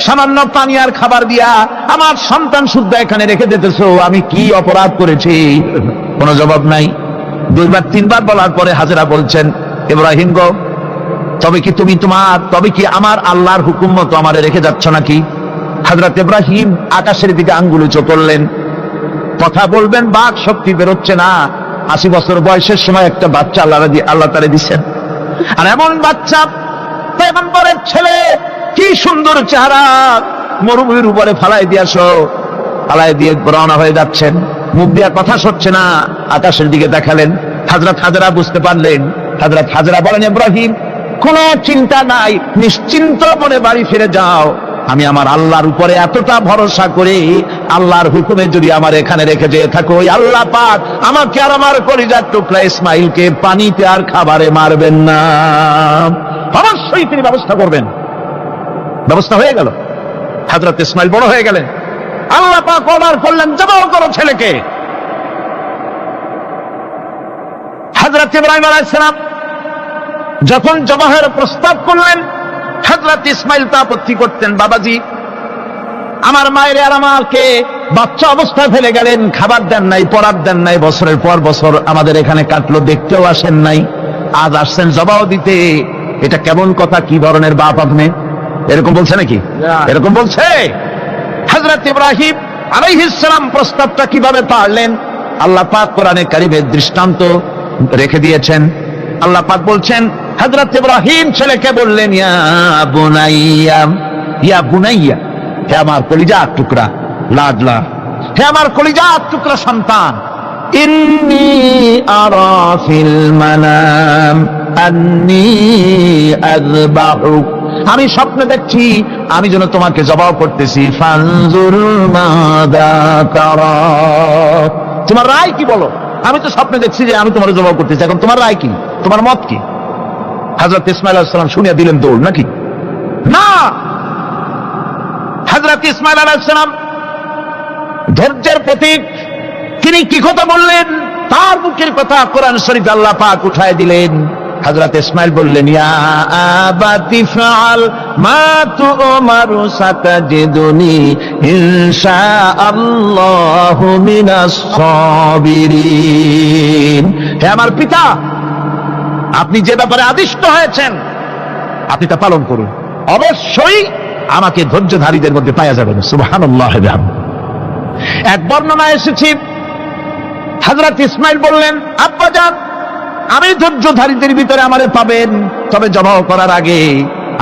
সামান্য পানি আর খাবার দিয়া আমার সন্তান শুদ্ধ এখানে রেখে দিতেছো, আমি কি অপরাধ করেছি? কোনো জবাব নাই। 2বার 3বার বলার পরে হাজরা বলছেন, ইব্রাহিম গো, তবে কি আমার আল্লাহর হুকুম মতো আমারে রেখে যাচ্ছ নাকি? হযরত ইব্রাহিম আকাশের দিকে আঙ্গুল উঁচু করলেন। কথা বলবেন, বাক শক্তি বেরোচ্ছে না। 80 বছর বয়সের সময় একটা বাচ্চা আল্লাহ তারে দিচ্ছেন। আর এমন বাচ্চা, পয়গম্বরের ছেলে, কি সুন্দর চেহারা, মরুভূমির উপরে ফালাই দিয়ে রওনা হয়ে যাচ্ছেন। মুখ দিয়ে কথা সরছে না, আকাশের দিকে দেখালেন। হযরত হাজরা বুঝতে পারলেন। হযরত হাজরা বলেন, ইব্রাহিম কোনো চিন্তা নাই, নিশ্চিন্ত মনে বাড়ি ফিরে যাও। আমি আমার আল্লাহর উপরে এতটা ভরসা করি, আল্লাহর হুকুমে যদি আমার এখানে রেখে যেয়ে থাকো, আল্লাহ পাক আমাকে আর আমার কলিজার টুকরা ইসমাইলকে পানিতে আর খাবারে মারবেন না, অবশ্যই তিনি ব্যবস্থা করবেন। ব্যবস্থা হয়ে গেল। হযরত ইসমাইল বড় হয়ে গেলেন। আল্লাহ পাক অর্ডার করলেন, জবাহ করো ছেলেকে। হযরত ইব্রাহিম আলাইহিস সালাম যখন জবাহের প্রস্তাব করলেন, হযরত ইসমাইল তা আপত্তি করতেন, বাবাজি আমার মায়ের আর আমাকে বাচ্চা অবস্থায় ফেলে গেলেন, খাবার দেন নাই, পরার দেন নাই, বছরের পর বছর আমাদের এখানে কাটলো, দেখতেও আসেন নাই, আজ আসছেন জবাব দিতে, এটা কেমন কথা, কি ধরনের বাপ আপনি? এরকম বলছে নাকি? এরকম বলছে? হযরত ইব্রাহিম আলাইহিস সালাম প্রস্তাবটা কিভাবে পারলেন? আল্লাহ পাক কোরআনে কারীমের দৃষ্টান্ত রেখে দিয়েছেন। আল্লাহ পাক বলছেন, হযরত ইব্রাহিম ছেলেকে বললেন, ইয়া বুনাইয়া, ইয়া বুনাইয়া, হে আমার কলিজার টুকরা, লাডলা, হে আমার কলিজার টুকরা সন্তান, ইন্নী আরা ফিল মানাম আন্নী আযবাহুক, আমি স্বপ্নে দেখছি আমি যেন তোমাকে জবাব করতেছি, ফানজুর মাযা তারা, তোমার রায় কি বলো? আমি তো স্বপ্নে দেখছি যে আমি তোমার জবাব করতেছি, এখন তোমার রায় কি, তোমার মত কি? হযরত ইসমাঈল আলাইহিস সালাম শুনিয়া দিলেন দৌড়, নাকি না? হযরত ইসমাঈল আলাইহিস সালাম ধৈর্যের প্রতীক, তিনি কি কথা বললেন? তার মুখের কথা কোরআন শরীফে আল্লাহ পাক উঠায় দিলেন। হযরত ইসমাঈল বললেন, ইয়া আবাতি ফাআল মা তুমারু সাতাজিদুনি ইনশাআল্লাহু মিনাস সাবিরিন, হে আমার পিতা, আপনি যে ব্যাপারে আদিষ্ট হয়েছেন আপনি তা পালন করুন, অবশ্যই আমাকে ধৈর্যধারীদের মধ্যে পাওয়া যাবে। সুবহানাল্লাহ। এক বর্ণনায় এসেছে হযরত ইসমাঈল বললেন, আব্বাজান আমি ধৈর্যধারীদের ভিতরে আমারে পাবেন, তবে জবাহ করার আগে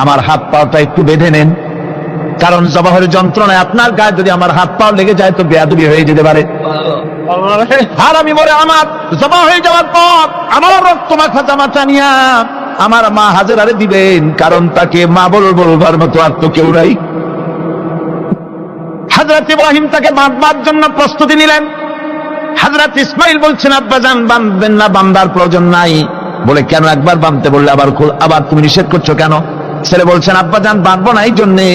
আমার হাত পাটা একটু বেঁধে নেন, কারণ জবাহের যন্ত্রণায় আপনার গায়ে যদি আমার হাত পা লেগে যায় তো বেয়াদবি হয়ে যেতে পারে, আর আমি মরে আমার জবাহ হয়ে যাওয়ার পর আমার রক্ত মাখা জামাটা নিয়া আমার মা হাজেরারে দিবেন, কারণ তাকে মা বলবার মতো আর তো কেউ নাই। হযরত ইব্রাহিম তাকে বাঁধবার জন্য প্রস্তুতি নিলেন। হযরত ইসমাঈল বলছেন, আব্বাজান বাঁধবেন না, বাঁধার প্রয়োজন নাই। বলে, কেন? একবার বাঁধতে বললে আবার তুমি নিষেধ করছো কেন? ছেলে বলছেন, আব্বাজান বাঁধবো না এই জন্যে,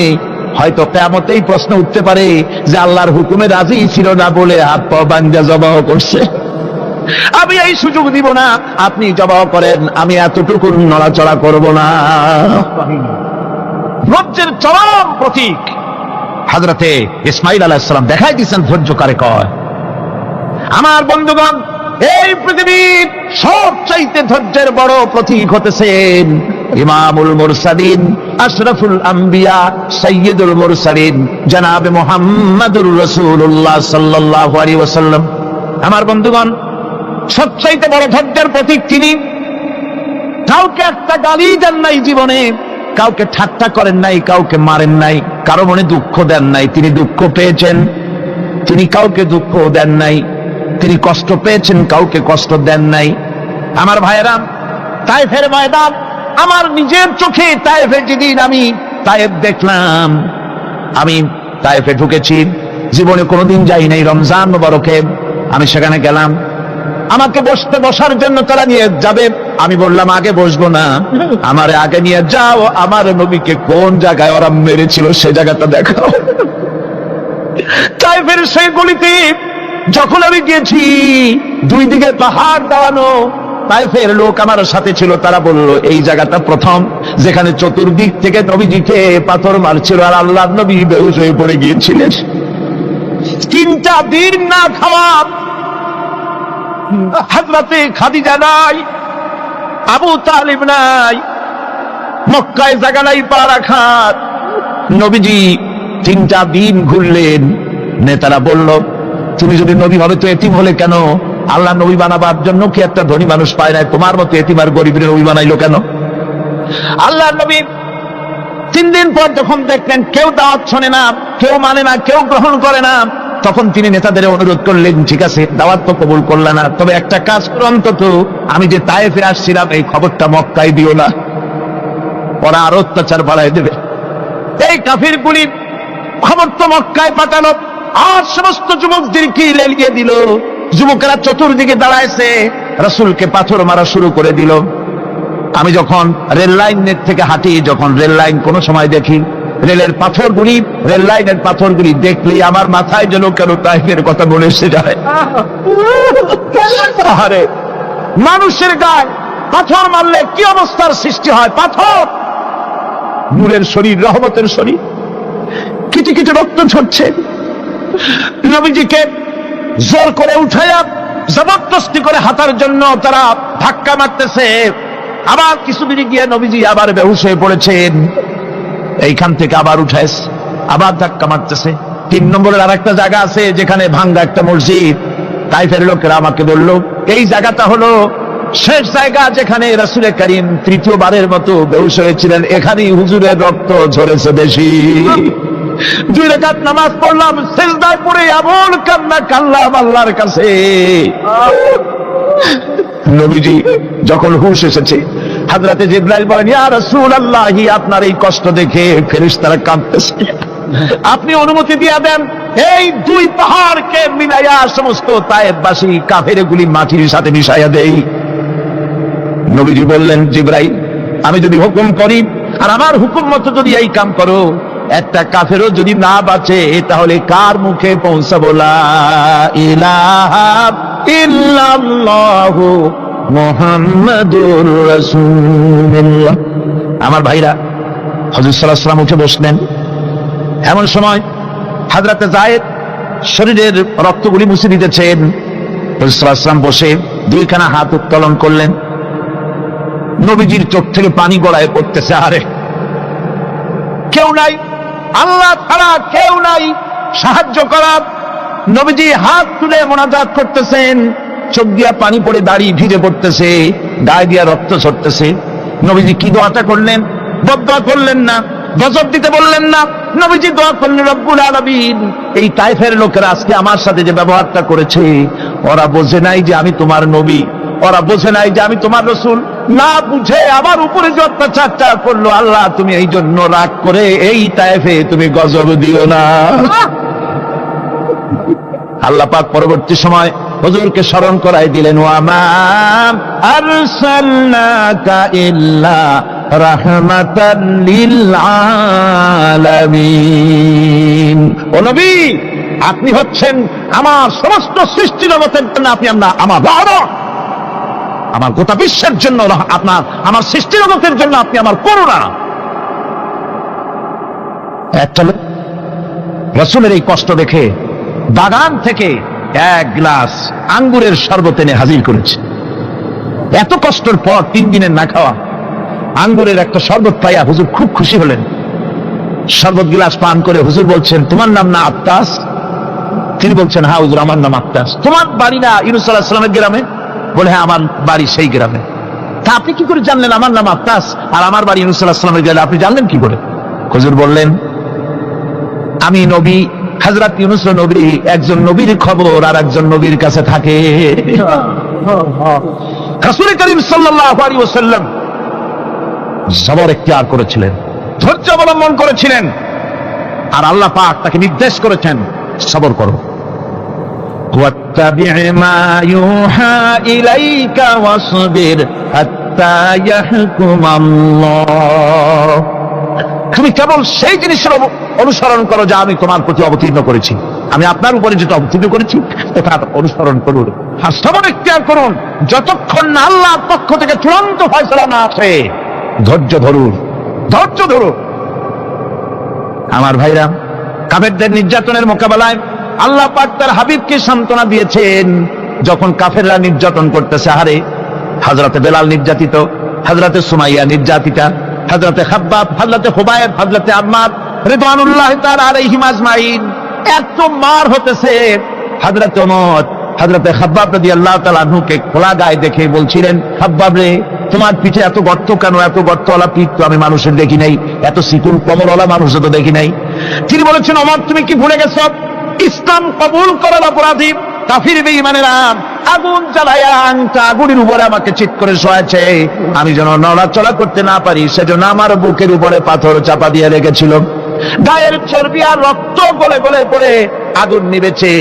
হয়তো কিয়ামতেই প্রশ্ন উঠতে পারে যে আল্লাহর হুকুমে রাজি ছিল না বলে হাত পা বাঁধা জবাহ করছে, আমি এই সুযোগ দিব না, আপনি জবাহ করেন, আমি এতটুকু নড়াচড়া করব না। ধৈর্যের চরম প্রতীক হযরতে ইসমাঈল আলাইহিস সালাম দেখাই দিয়েছেন ধৈর্য কারে কয়। আমার বন্ধুগণ, এই পৃথিবীর সবচাইতে ধৈর্যের বড় প্রতীক হতেছেন ইমামুল মুরসালিন, আশরাফুল আম্বিয়া, সাইয়্যিদুল মুরসালিন, জনাবে মুহাম্মাদুর রাসূলুল্লাহ সাল্লাল্লাহু আলাইহি ওয়াসাল্লাম। আমার বন্ধুগণ, সবচাইতে বড় ধৈর্যের প্রতীক তিনি। কাউকে একটা গালি দেন নাই জীবনে, কাউকে ঠাট্টা করেন নাই, কাউকে মারেন নাই, কারো মনে দুঃখ দেন নাই, তিনি দুঃখ পেয়েছেন। তিনি কাউকে দুঃখ দেন নাই, তিনি কষ্ট পেয়েছেন, কাউকে কষ্ট দেন নাই। আমার ভাইয়েরা, তায়েফের ময়দান, আমার নিজের চোখে তায়েফে যেদিন আমি তায়েফ দেখলাম, আমি তায়েফে ঢুকেছি, জীবনে কোনোদিন যাই নাই, রমজান মুবারকে আমি সেখানে গেলাম। আমাকে বসার জন্য তারা নিয়ে যাবে, আমি বললাম আগে বসবো না, আমারে আগে নিয়ে যাও, আমার নবীকে কোন জায়গায় ওরা মেরেছিল সে জায়গাটা দেখাও। তায়েফের সেই গলিতে যখন আমি গেছি, দুই দিকে পাহাড় দাঁড়ানো, তায়েফের লোক আমার সাথে ছিল, তারা বলল এই জায়গাটা প্রথম যেখানে চতুর্দিক থেকে নবীজিকে পাথর মারছিল আর আল্লাহর নবী বেহুশ হয়ে পড়ে গিয়েছিলেন। 3টা দিন না খাওয়া, হযরতে খাদিজা নাই, আবু তালিব নাই, মক্কায় জায়গা নাই পা রাখার। নবীজি 3টা দিন ঘুরলেন। নেতারা বলল, তুমি যদি নবী হবে তো এতিম হলে কেন? আল্লাহ নবী বানাবার জন্য কি একটা ধনী মানুষ পায় না? তোমার মতো এতিম আর গরিবের নবী বানাইলো কেন? আল্লাহ নবী 3 দিন পর যখন দেখলেন কেউ দাওয়াত শোনে না, কেউ মানে না, কেউ গ্রহণ করে না, তখন তিনি নেতাদের অনুরোধ করলেন, ঠিক আছে দাওয়াত তো কবুল করলে না, তবে একটা কাজ করো, অন্তত আমি যে তায়েফে আসছিলাম এই খবরটা মক্কায় দিও না, ওরা আরো অত্যাচার বাড়ায় দেবে। এই কাফিরগুলি খবর তো মক্কায় পাঠালো, আর সমস্ত যুবকদেরকে লেলিয়ে দিল। যুবকেরা চতুর্দিকে দাঁড়াইছে, রাসূলকে পাথর মারা শুরু করে দিল। আমি যখন রেল লাইনের থেকে হাঁটি, যখন রেল লাইন কোনো সময় দেখি, রেলের পাথরগুলি, রেল লাইনের পাথরগুলি দেখলে আমার মাথায় যেন কেন তায়েফের কথা মনে এসে যায়। আরে মানুষের গায়ে পাথর মারলে কি অবস্থার সৃষ্টি হয়! পাথর নূরের শরীর, রহমতের শরীর, কিটি কিটি রক্ত ঝরছে। নবীজিকে জোর করে উঠাইয়া জবরদস্তি করে হাঁটার জন্য তারা ধাক্কা মারতেছে। আবার কিছু দূরে গিয়ে নবীজি আবার বেহুশ হয়ে পড়েছেন। এইখান থেকে আবার উঠাইস, আবার ধাক্কা মারতেছে। 3 নম্বরের আর একটা জায়গা আছে যেখানে ভাঙ্গা একটা মসজিদ। তাইফের লোকেরা আমাকে বললো এই জায়গাটা হলো শেষ জায়গা যেখানে রাসূল করিম তৃতীয়বারের মতো বেহুশ হয়েছিলেন, এখানেই হুজুরের রক্ত ঝরেছে বেশি। 2 রাকাত নামাজ পড়লাম, সিজদায় পড়ে এমন কান্না কাঁদলাম আল্লাহর কাছে। নবীজি যখন হুঁশ এসেছে, হযরতে জিবরাইল বলেন, ইয়া রাসূলুল্লাহ, আপনার এই কষ্ট দেখে ফেরেশতারা কাঁদতেছে, আপনি অনুমতি দিয়ে দেন এই 2 পাহাড়কে মিলাইয়া সমস্ত তায়েফবাসী কাফেরগুলি মাটির সাথে মিশাইয়া দেই। নবীজি বললেন, জিবরাইল, আমি যদি হুকুম করি আর আমার হুকুম মতো যদি এই কাম করো, একটা কাফেরও যদি না বাঁচে তাহলে কার মুখে পৌঁছাবো লা ইলাহা ইল্লাল্লাহু মুহাম্মাদুর রাসূলুল্লাহ। আমার ভাইরা, হযরত সাল্লাল্লাহু আলাইহি ওয়াসাল্লাম উঠে বসলেন। এমন সময় হযরতে যায়েদ শরীরের রক্তগুলি মুছে দিতেছেন। হযরত সাল্লাল্লাহু আলাইহি ওয়াসাল্লাম বসে 2খানা হাত উত্তোলন করলেন। নবীজির চোখ থেকে পানি গড়ায় পড়তেছে। আরে কেউ নাই, আল্লাহ ছাড়া কেউ নাই সাহায্য করার। নবীজি হাত তুলে মোনাজাত করতেছেন, চোখ দিয়া পানি পড়ে দাড়ি ভিজে পড়তেছে, গায়ে দিয়া রক্ত ঝরতেছে। নবীজি কি দোয়াটা করলেন? বদদোয়া করলেন না, গজব দিতে বললেন না। নবীজি দোয়া করলেন, রব্বুল আলামিন, এই তায়েফের লোকেরা আজকে আমার সাথে যে ব্যবহারটা করেছে, ওরা বোঝে নাই যে আমি তোমার নবী, ওরা বোঝে নাই যে আমি তোমার রাসূল, না বুঝে আমার উপরে যে অত্যাচারটা করলো, আল্লাহ তুমি এই জন্য রাগ করে এই তায়েফে তুমি গজব দিও না। আল্লাহ পাক পরবর্তী সময় হুজুরকে স্মরণ করাই দিলেন, ওয়া মা আরসালনাকা ইল্লা রাহমাতাল লিল আলামিন। ও নবী, আপনি হচ্ছেন আমার সমস্ত সৃষ্টি জগতের জন্য, আপনি আমার রহমত, আমার গোটা বিশ্বের জন্য আপনার, আমার সৃষ্টি জগতের জন্য আপনি আমার করুণা। একটা লোক রাসূলের এই কষ্ট দেখে বাগান থেকে 1 গ্লাস আঙ্গুরের শরবত এনে হাজির করেছে। এত কষ্টের পর 3 দিনের না খাওয়া আঙ্গুরের একটা শরবত পাইয়া হুজুর খুব খুশি হলেন। শরবত গ্লাস পান করে হুজুর বলছেন, তোমার নাম না আত্তাস? তিনি বলছেন, হ্যাঁ হুজুর, আমার নাম আত্তাস। তোমার বাড়ি না ইউনূস আলাইহিস সালামের গ্রামে? বলে, হ্যাঁ আমার বাড়ি সেই গ্রামে। তা আপনি কি করে জানলেন আমার নাম আত্তাস আর আমার বাড়ি ইউনূস আলাইহিস সালামের গ্রামে? আপনি জানলেন কি করে? হুজুর বললেন, আমি নবী, হযরত ইউনূস নবী, একজন নবীর খবর আর একজন নবীর কাছে থাকে। রাসূল করিম সাল্লাল্লাহু আলাইহি ওয়াসাল্লাম সবর ইখতিয়ার করেছিলেন, ধৈর্য অবলম্বন করেছিলেন, আর আল্লাহ পাক তাকে নির্দেশ করেছেন, সবর করো। واتبع ما يوحى إليك واصبر حتى يحكم الله। তুমি কেবল সেই জিনিসের অনুসরণ করো যা আমি তোমার প্রতি অবতীর্ণ করেছি, আমি আপনার উপরে যেটা অবতীর্ণ করেছি ওটা অনুসরণ করুন, আর সবর ইখতিয়ার করুন যতক্ষণ না আল্লাহর পক্ষ থেকে চূড়ান্ত ফয়সালা না আসে। ধৈর্য ধরুন, ধৈর্য ধরুন। আমার ভাইরা, কাফেরদের নির্যাতনের মোকাবেলায় আল্লাহ পাক তার হাবিবকে সান্ত্বনা দিয়েছেন। যখন কাফেররা নির্যাতন করতেছে, হারে হযরতে বেলাল নির্যাতিত, হযরতে সুমাইয়া নির্যাতিতা, হযরতে খাব্বাব, হযরতে খুবাইব, হযরতে আম্মার রিদওয়ানুল্লাহি তাআলা আলাইহিম আজমাইন, এত মার হতেছে। হযরতে ওমর হযরতে খাব্বাব রাদিয়াল্লাহু তাআলা আনহুকে খোলা গায়ে দেখে বলছিলেন, খাব্বাব রে, তোমার পিঠে এত গর্ত কেন? এত গর্তওয়ালা পিঠ তো আমি মানুষের দেখি নাই, এত চিকন কোমরওয়ালা মানুষও তো দেখি নাই। তিনি বলেছেন, ওমর তুমি কি ভুলে গেছো? ইসলাম কবুল করার অপরাধী কাফির বেঈমানেরা আগুন জ্বালায়া আংটা আগুনের উপরে আমাকে চিৎ করে শোয়াছে, আমি যেন নড়াচড়া করতে না পারি সেজন্য আমার বুকের উপরে পাথর চাপা দিয়ে রেখেছিল। গায়ের চর্বি আর রক্ত গলে গলে পড়ে আগুন নিবেছে,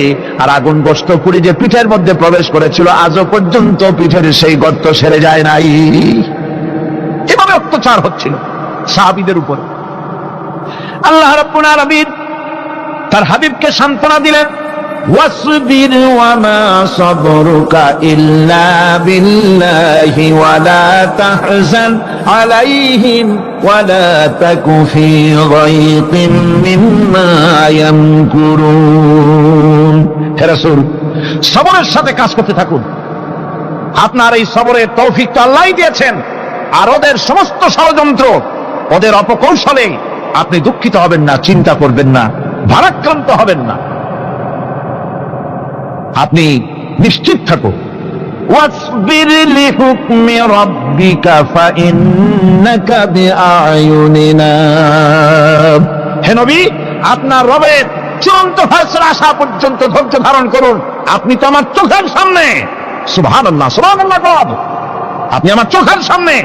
আর আগুন গোশত পুড়ে যে পিঠের মধ্যে প্রবেশ করেছিল আজও পর্যন্ত পিঠের সেই গর্ত সেরে যায় নাই। এভাবে অত্যাচার হচ্ছিল সাহাবীদের উপর। আল্লাহ রাব্বুল আলামিন তার হাবিবকে সান্ত্বনা দিলেন, واصبر وما صبرك إلا بالله ولا تحزن عليهم ولا تك في ضيق مما يمكرون হে রাসূল সবরের সাথে কাজ করতে থাকুন। আপনার এই সবরের তৌফিক তো আল্লাহই দিয়েছেন, আর ওদের সমস্ত ষড়যন্ত্র, ওদের অপকৌশলে আপনি দুঃখিত হবেন না, চিন্তা করবেন না, ভারাক্রান্ত হবেন না, আপনি নিশ্চিত থাকুন। ওয়াসবির লিহুকমি রাব্বিকা ফাইন্নাকা বিআয়ুনিনা। হে নবী, আপনার রবের চূড়ান্ত ফয়সালা আসা পর্যন্ত ধৈর্য ধারণ করুন। আপনি তো আমার চোখের সামনে। সুবহানাল্লাহ, সুবহানাল্লাহ। আপনি আমার চোখের সামনে,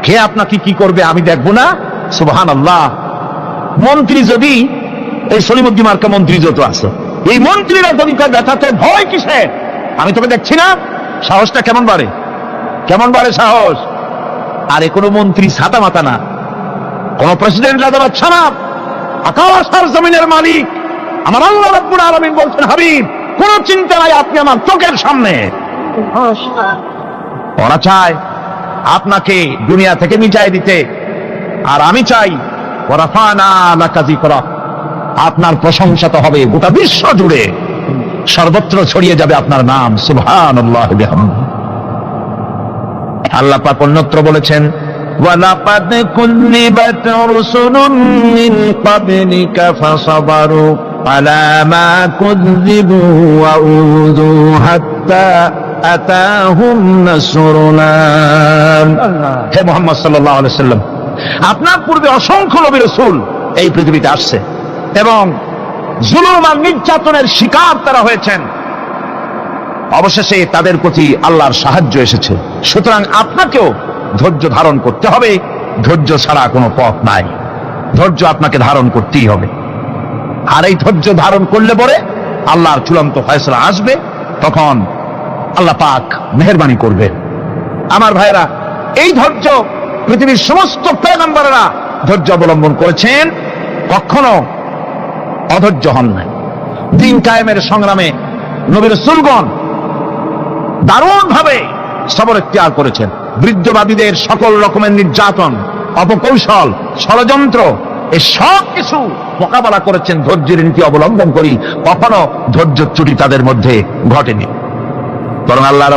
কে আপনাকে কি করবে আমি দেখবো না? সুবহানাল্লাহ। মন্ত্রী যদি, এই সলিমুদ্দিন মার্কা মন্ত্রী যত আছে, এই মন্ত্রীরা যদি ব্যথাতে ভয় কিসে? আমি তোকে দেখছি না? সাহসটা কেমন বাড়ে, কেমন বাড়ে সাহস। আরে কোনো মন্ত্রী ছাতা মাতা না, কোন প্রেসিডেন্ট রাজা বাচ্চা না, আকাশ আর জমিনের মালিক আমার আল্লাহ রাব্বুল আলামিন বলছেন, হাবিব কোন চিন্তা নাই, আপনি আমার চোখের সামনে। ওরা চায় আপনাকে দুনিয়া থেকে মিটাই দিতে, আর আমি চাই ওয়ারাফানা লাকা যিকরাক, আপনার প্রশংসা তো হবে গোটা বিশ্ব জুড়ে, সর্বত্র ছড়িয়ে যাবে আপনার নাম। সুবহানাল্লাহি বিহামদিহি। আল্লাহ পাক অন্যত্র বলেছেন, ওয়ালাকাদ কুযযিবাত রুসুলুম মিন ক্বাবলিকা ফাসাবারু আলা মা কুযযিবু ওয়া উযু হাত্তা আতাহুম নাসরুনা। হে মুহাম্মদ সাল্লাল্লাহু আলাইহি ওয়াসাল্লাম, আপনার পূর্বে অসংখ্য নবী রাসূল এই পৃথিবীতে আসছে এবং জুলুম আর নির্যাতনের শিকার তারা হয়েছেন। অবশেষে তাদের প্রতি আল্লাহর সাহায্য এসেছে। সুতরাং আপনাকেও ধৈর্য ধারণ করতে হবে, ধৈর্য ছাড়া কোনো পথ নাই, ধৈর্য আপনাকে ধারণ করতেই হবে। আর এই ধৈর্য ধারণ করলে পরে আল্লাহর চূড়ান্ত ফয়সালা আসবে, তখন আল্লাহ পাক মেহেরবানি করবেন। আমার ভাইরা, এই ধৈর্য পৃথিবীর সমস্ত পয়গম্বরেরা ধৈর্য অবলম্বন করেছেন, কখনো অধৈর্য হন নাই। দিন কায়েমের সংগ্রামে নবী রাসূলগণ দারুণ ভাবে সবর ইখতিয়ার করেছেন। বৃদ্ধবাদীদের সকল রকমের নির্যাতন, অপকৌশল, ষড়যন্ত্র, এই সব কিছু মোকাবেলা করেছেন ধৈর্যের নীতি অবলম্বন করি। কখনো ধৈর্য ত্রুটি তাদের মধ্যে ঘটেনি, বরং আল্লাহ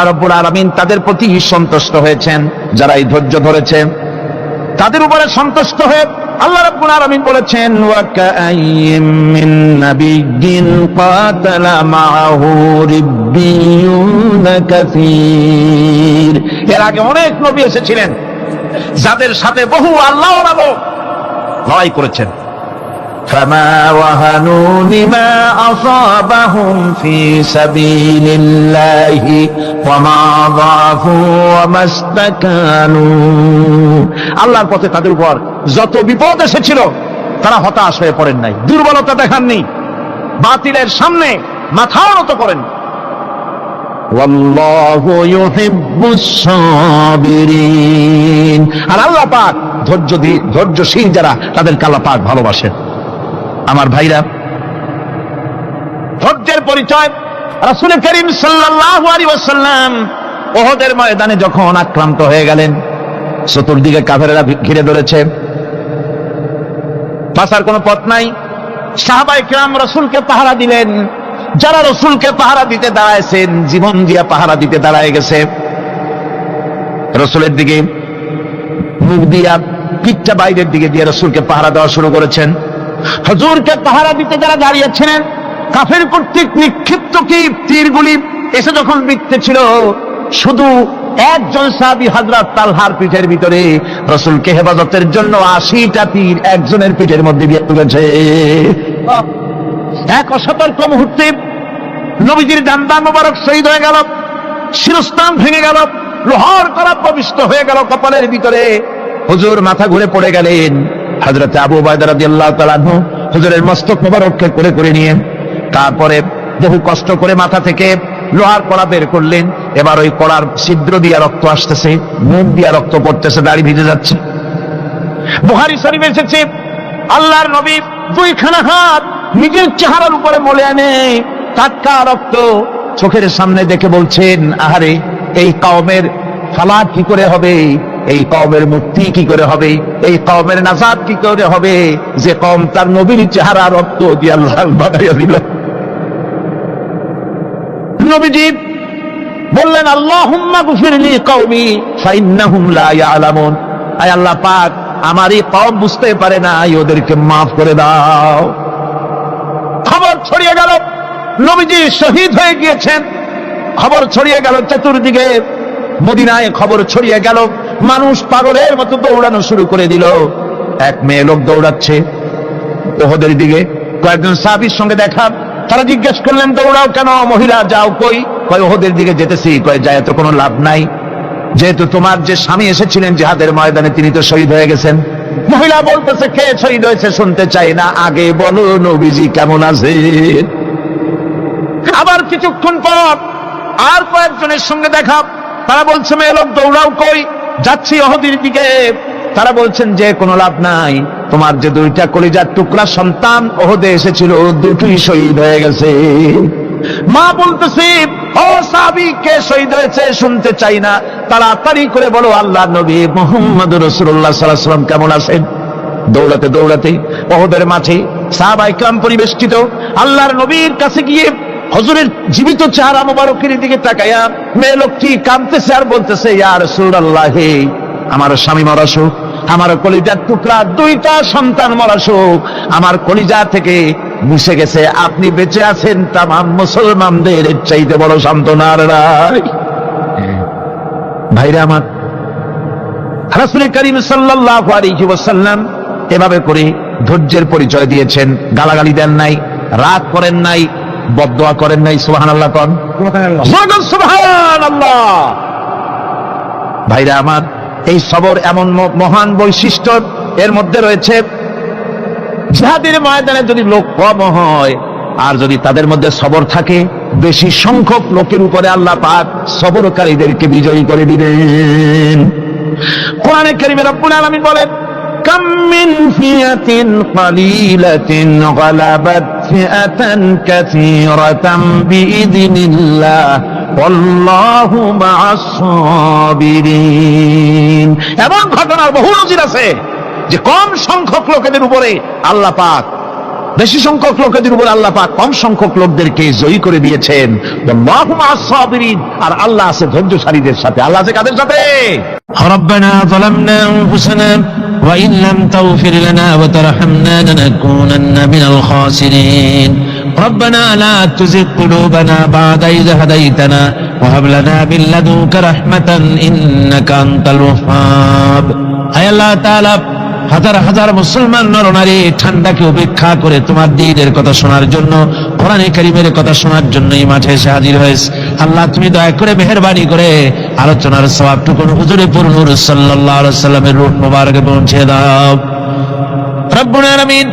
রাব্বুল আলামিন তাদের প্রতি সন্তুষ্ট হয়েছেন। যারা এই ধৈর্য ধরেছে তাদের উপরে সন্তুষ্ট হয়ে আল্লাহ রাব্বুল আলামিন বলেছেন, ওয়া কাআইয়্যিম মিন নাবিয়্যিন কাতালা মাআহু রিব্বিয়ুন কাসীর। এর আগে অনেক নবী এসেছিলেন যাদের সাথে বহু আল্লাহর লোক লড়াই করেছেন। فما وهنوا لما أصابهم في سبيل الله وما ضعفوا وما استكانوا। আল্লাহর পথে তাদের উপর যত বিপদ এসেছিল তারা হতাশ হয়ে পড়েন নাই, দুর্বলতা দেখাননি, বাতিলের সামনে মাথাও নত করেন। ওয়াল্লাহু ইউহিব্বুস সাবিরিন। আর আল্লাহ পাক ধৈর্যশীল যারা, তাদেরকে আল্লাহ পাক ভালোবাসেন। আমার ভাইরা, ধৈর্যের পরিচয় রাসূল করিম সাল্লাল্লাহু আলাইহি ওয়াসাল্লাম উহুদের ময়দানে যখন আক্রান্ত হয়ে গেলেন, চতুর্দিকে কাফেররা ঘিরে ধরেছে, বাঁচার কোনো পথ নাই। সাহাবায়ে কিরাম রাসূলকে পাহারা দিলেন। যারা রাসূলকে পাহারা দিতে দাঁড়ায়ছেন, জীবন দিয়া পাহারা দিতে দাঁড়ায় গেছে, রাসূলের দিকে মুখ দিয়া, পিঠটা বাইরের দিকে দিয়ে রাসূলকে পাহারা দেওয়া শুরু করেছেন। হুজুরকে পাহারা দিতে যারা দাঁড়িয়েছিলেন, কাফের কর্তৃক নিক্ষিপ্ত কি তীরগুলি এসে যখন বিঁধতেছিল, শুধু একজন সাহাবী হযরত তালহার পিঠের ভিতরে রাসূলকে হেফাজতের জন্য 80টা তীর একজনের পিঠের মধ্যে দিয়ে তুলেছে। এক অসতর্ক মুহূর্তে নবীজির ডান্ডা মোবারক শহীদ হয়ে গেল, শিরস্ত্রাণ ভেঙে গেল, লোহার কড়া প্রবিষ্ট হয়ে গেল কপালের ভিতরে। হুজুর মাথা ঘুরে পড়ে গেলেন। হযরত আবু উবাইদা রাদিয়াল্লাহু তাআলা আনহু হুজুরের মস্তক মোবারককে করে নিয়ে, তারপরে বহু কষ্ট করে মাথা থেকে লোহার কড়া বের করলেন। এবার ওই কড়ার ছিদ্র দিয়ে রক্ত আসতেছে, মুখ দিয়ে রক্ত পড়তেছে, দাড়ি ভিজে যাচ্ছে। বুখারী শরীফে এসেছে, আল্লাহর নবী দুইখানা হাত নিজের চেহারার উপরে মলে আনে টাটকা রক্ত চোখের সামনে দেখে বলছেন, আহারে এই কওমের ফালাক কি করে হবে, এই কওমের মুক্তি কি করে হবে, এই কওমের নাজাত কি করে হবে, যে কওম তার নবীর চেহারা রক্ত দিয়ে লাল বানাইয়া দিল। নবীজি বললেন, আল্লাহুম্মা গফিরলি কওমি ফাইন্নাহুম লা ইয়ালামুন, আয় আল্লাহ পাক আমার এই কওম বুঝতে পারে না, ওদেরকে মাফ করে দাও। খবর ছড়িয়ে গেল নবীজি শহীদ হয়ে গিয়েছেন। খবর ছড়িয়ে গেল চতুর্দিকে, মদিনায় খবর ছড়িয়ে গেল, মানুষ পাগলের মতো দৌড়ানো শুরু করে দিল। এক মেয়ে লোক দৌড়াচ্ছে ওহদের দিকে, কয়েকজন সাহাবীর সঙ্গে দেখা, তারা জিজ্ঞেস করলেন দৌড়াও কেন, মহিলা যাও কই, কয় ওহদের দিকে যেতেছি, কয় যায় তো কোনো লাভ নাই, যেহেতু তোমার যে স্বামী এসেছিলেন জিহাদের ময়দানে তিনি তো শহীদ হয়ে গেছেন। মহিলা বলতেছে, কে শহীদ হয়েছে শুনতে চাই না, আগে বলো নবীজি কেমন আছেন। আবার কিছুক্ষণ পর আর কয়েকজনের সঙ্গে দেখা, তারা বলছে মেয়ে লোক দৌড়াও কই, যাচ্ছি ওহদের দিকে। তারা বলছেন যে কোনো লাভ নাই, তোমার যে দুইটা কলিজার টুকরা সন্তান ওহদে এসেছিল দুটোই শহীদ হয়ে গেছে। মা বলতেছে, ও সাহাবী কে শহীদ হয়েছে শুনতে চাই না, তাড়াতাড়ি করে বলো আল্লাহর নবী মুহাম্মদুর রাসূলুল্লাহ সাল্লাল্লাহু আলাইহি ওয়াসাল্লাম কেমন আছেন। দৌড়াতে দৌড়াতে ওহদের মাঠে সাহাবায়ে কেরাম পরিবেষ্টিত, আল্লাহর নবীর কাছে গিয়ে হুজুরের জীবিত চেহারা মোবারকের দিকে তাকায়া মেয়ে লোকটি কাঁদতেছে আর বলতেছে, ইয়া রাসূলুল্লাহ, আমার স্বামী মরা শোক, আমার কলিজার টুকরা দুইটা সন্তান মরা শোক আমার কলিজা থেকে মুছে গেছে, আপনি বেঁচে আছেন তামাম মুসলমানদের চাইতে বড় সান্ত্বনার রায়। ভাইরা আমার, রাসূল করিম সাল্লাল্লাহু আলাইহি ওয়াসাল্লাম এভাবে করে ধৈর্যের পরিচয় দিয়েছেন, গালাগালি দেন নাই, রাগ করেন নাই, বদদোয়া করেন নাই। সুবহানাল্লাহ কোন সুবহানাল্লাহ। ভাইরা আমার, এই সবর এমন মহান বৈশিষ্ট্য, এর মধ্যে রয়েছে জিহাদের ময়দানে যদি লোক কম হয় আর যদি তাদের মধ্যে সবর থাকে, বেশি সংখ্যক লোকের উপরে আল্লাহ পাক সবরকারীদেরকে বিজয়ী করে দিবেন। কোরআনে কারীমে রব্বুল আলামিন বলেন, কাম মিন ফিয়াতিন কালিলাতিন গালাবাত ফিআতান কাসীরাতান বিইذনিল্লাহ ওয়াল্লাহু মা'আস সাবিরিন। এমন ঘটনার বহু নজির আছে যে কম সংখ্যক লোকেদের উপরে আল্লাহ পাক বেশি সংখ্যক লোকেদের উপর আল্লাহ পাক কম সংখ্যক লোকদেরকে জয়ী করে দিয়েছেন। আল্লাহু মা'আস সাবিরিন, আর আল্লাহ আছে ধৈর্যশালীদের সাথে। আল্লাহ আছে কাদের সাথে? রব্বানা যালামনা আনফুসানা ওয়া ইন লাম তাগফির লানা ওয়া তারহামনা লানাকুনান্না মিনাল খাসিরিন। রব্বানা লা তুযিগ কুলুবানা বা'দা ইয হাদাইতানা ওয়া হাব লানা মিন লাদুনকা রাহমাতান ইন্নাকা আনতাল ওয়াহ্হাব। হে আল্লাহ তাআলা, হাজার হাজার মুসলমান নরনারী ঠান্ডাকে উপেক্ষা করে তোমার দ্বীনের কথা শোনার জন্য, কোরআনে কারীমের কথা শোনার জন্য এই মাঠে এসে হাজির হয়েছে। আল্লাহ তুমি দয়া করে মেহেরবানি করে আলোচনার সওয়াবটুকু হুজুরে পুরো নূর সাল্লাল্লাহু আলাইহি ওয়াসাল্লামের রূহ মোবারকে পৌঁছে দাও। রব্বুল আলামিন,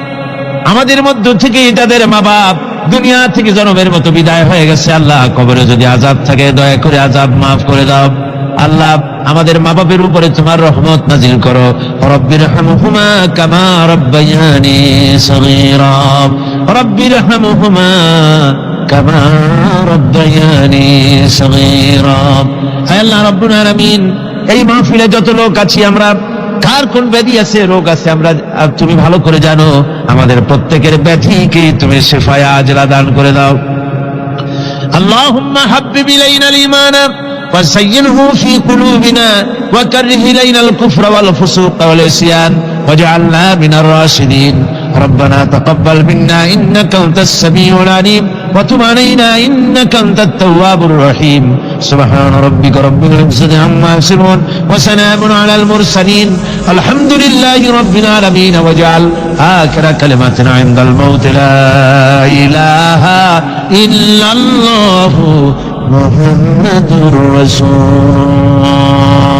আমাদের মধ্য থেকে যাদের মা বাপ দুনিয়া থেকে জনমের মতো বিদায় হয়ে গেছে, আল্লাহ কবরে যদি আযাব থাকে দয়া করে আযাব মাফ করে দাও। আল্লাহ আমাদের মা বাপের উপরে তোমার রহমত নাজিল করো। রব্বিরহামহুমা কামা রাব্বায়ানি সগীরা, রব্বিরহামহুমা কামা রাব্বায়ানি সগীরা। হে আল্লাহ রাব্বুল আলামিন, এই মাহফিলে যত লোক আছি আমরা, কার কোন ব্যাধি আছে, রোগ আছে, আমরা তুমি ভালো করে জানো। আমাদের প্রত্যেকের ব্যাধিকে তুমি শিফায়ে আজলা দান করে দাও। আল্লাহুম্মা হাব্বিব ইলাইনাল ঈমান وزينه في قلوبنا وكره إلينا الكفر والفسوق والعصيان واجعلنا من الراشدين. ربنا تقبل منا إنك أنت السميع العليم وتب علينا إنك أنت التواب الرحيم. سبحان ربك رب العزة عما يصفون وسلام على المرسلين الحمد لله رب العالمين. واجعل آخر كلمتنا عند الموت لا إله إلا الله محمد رسول الله.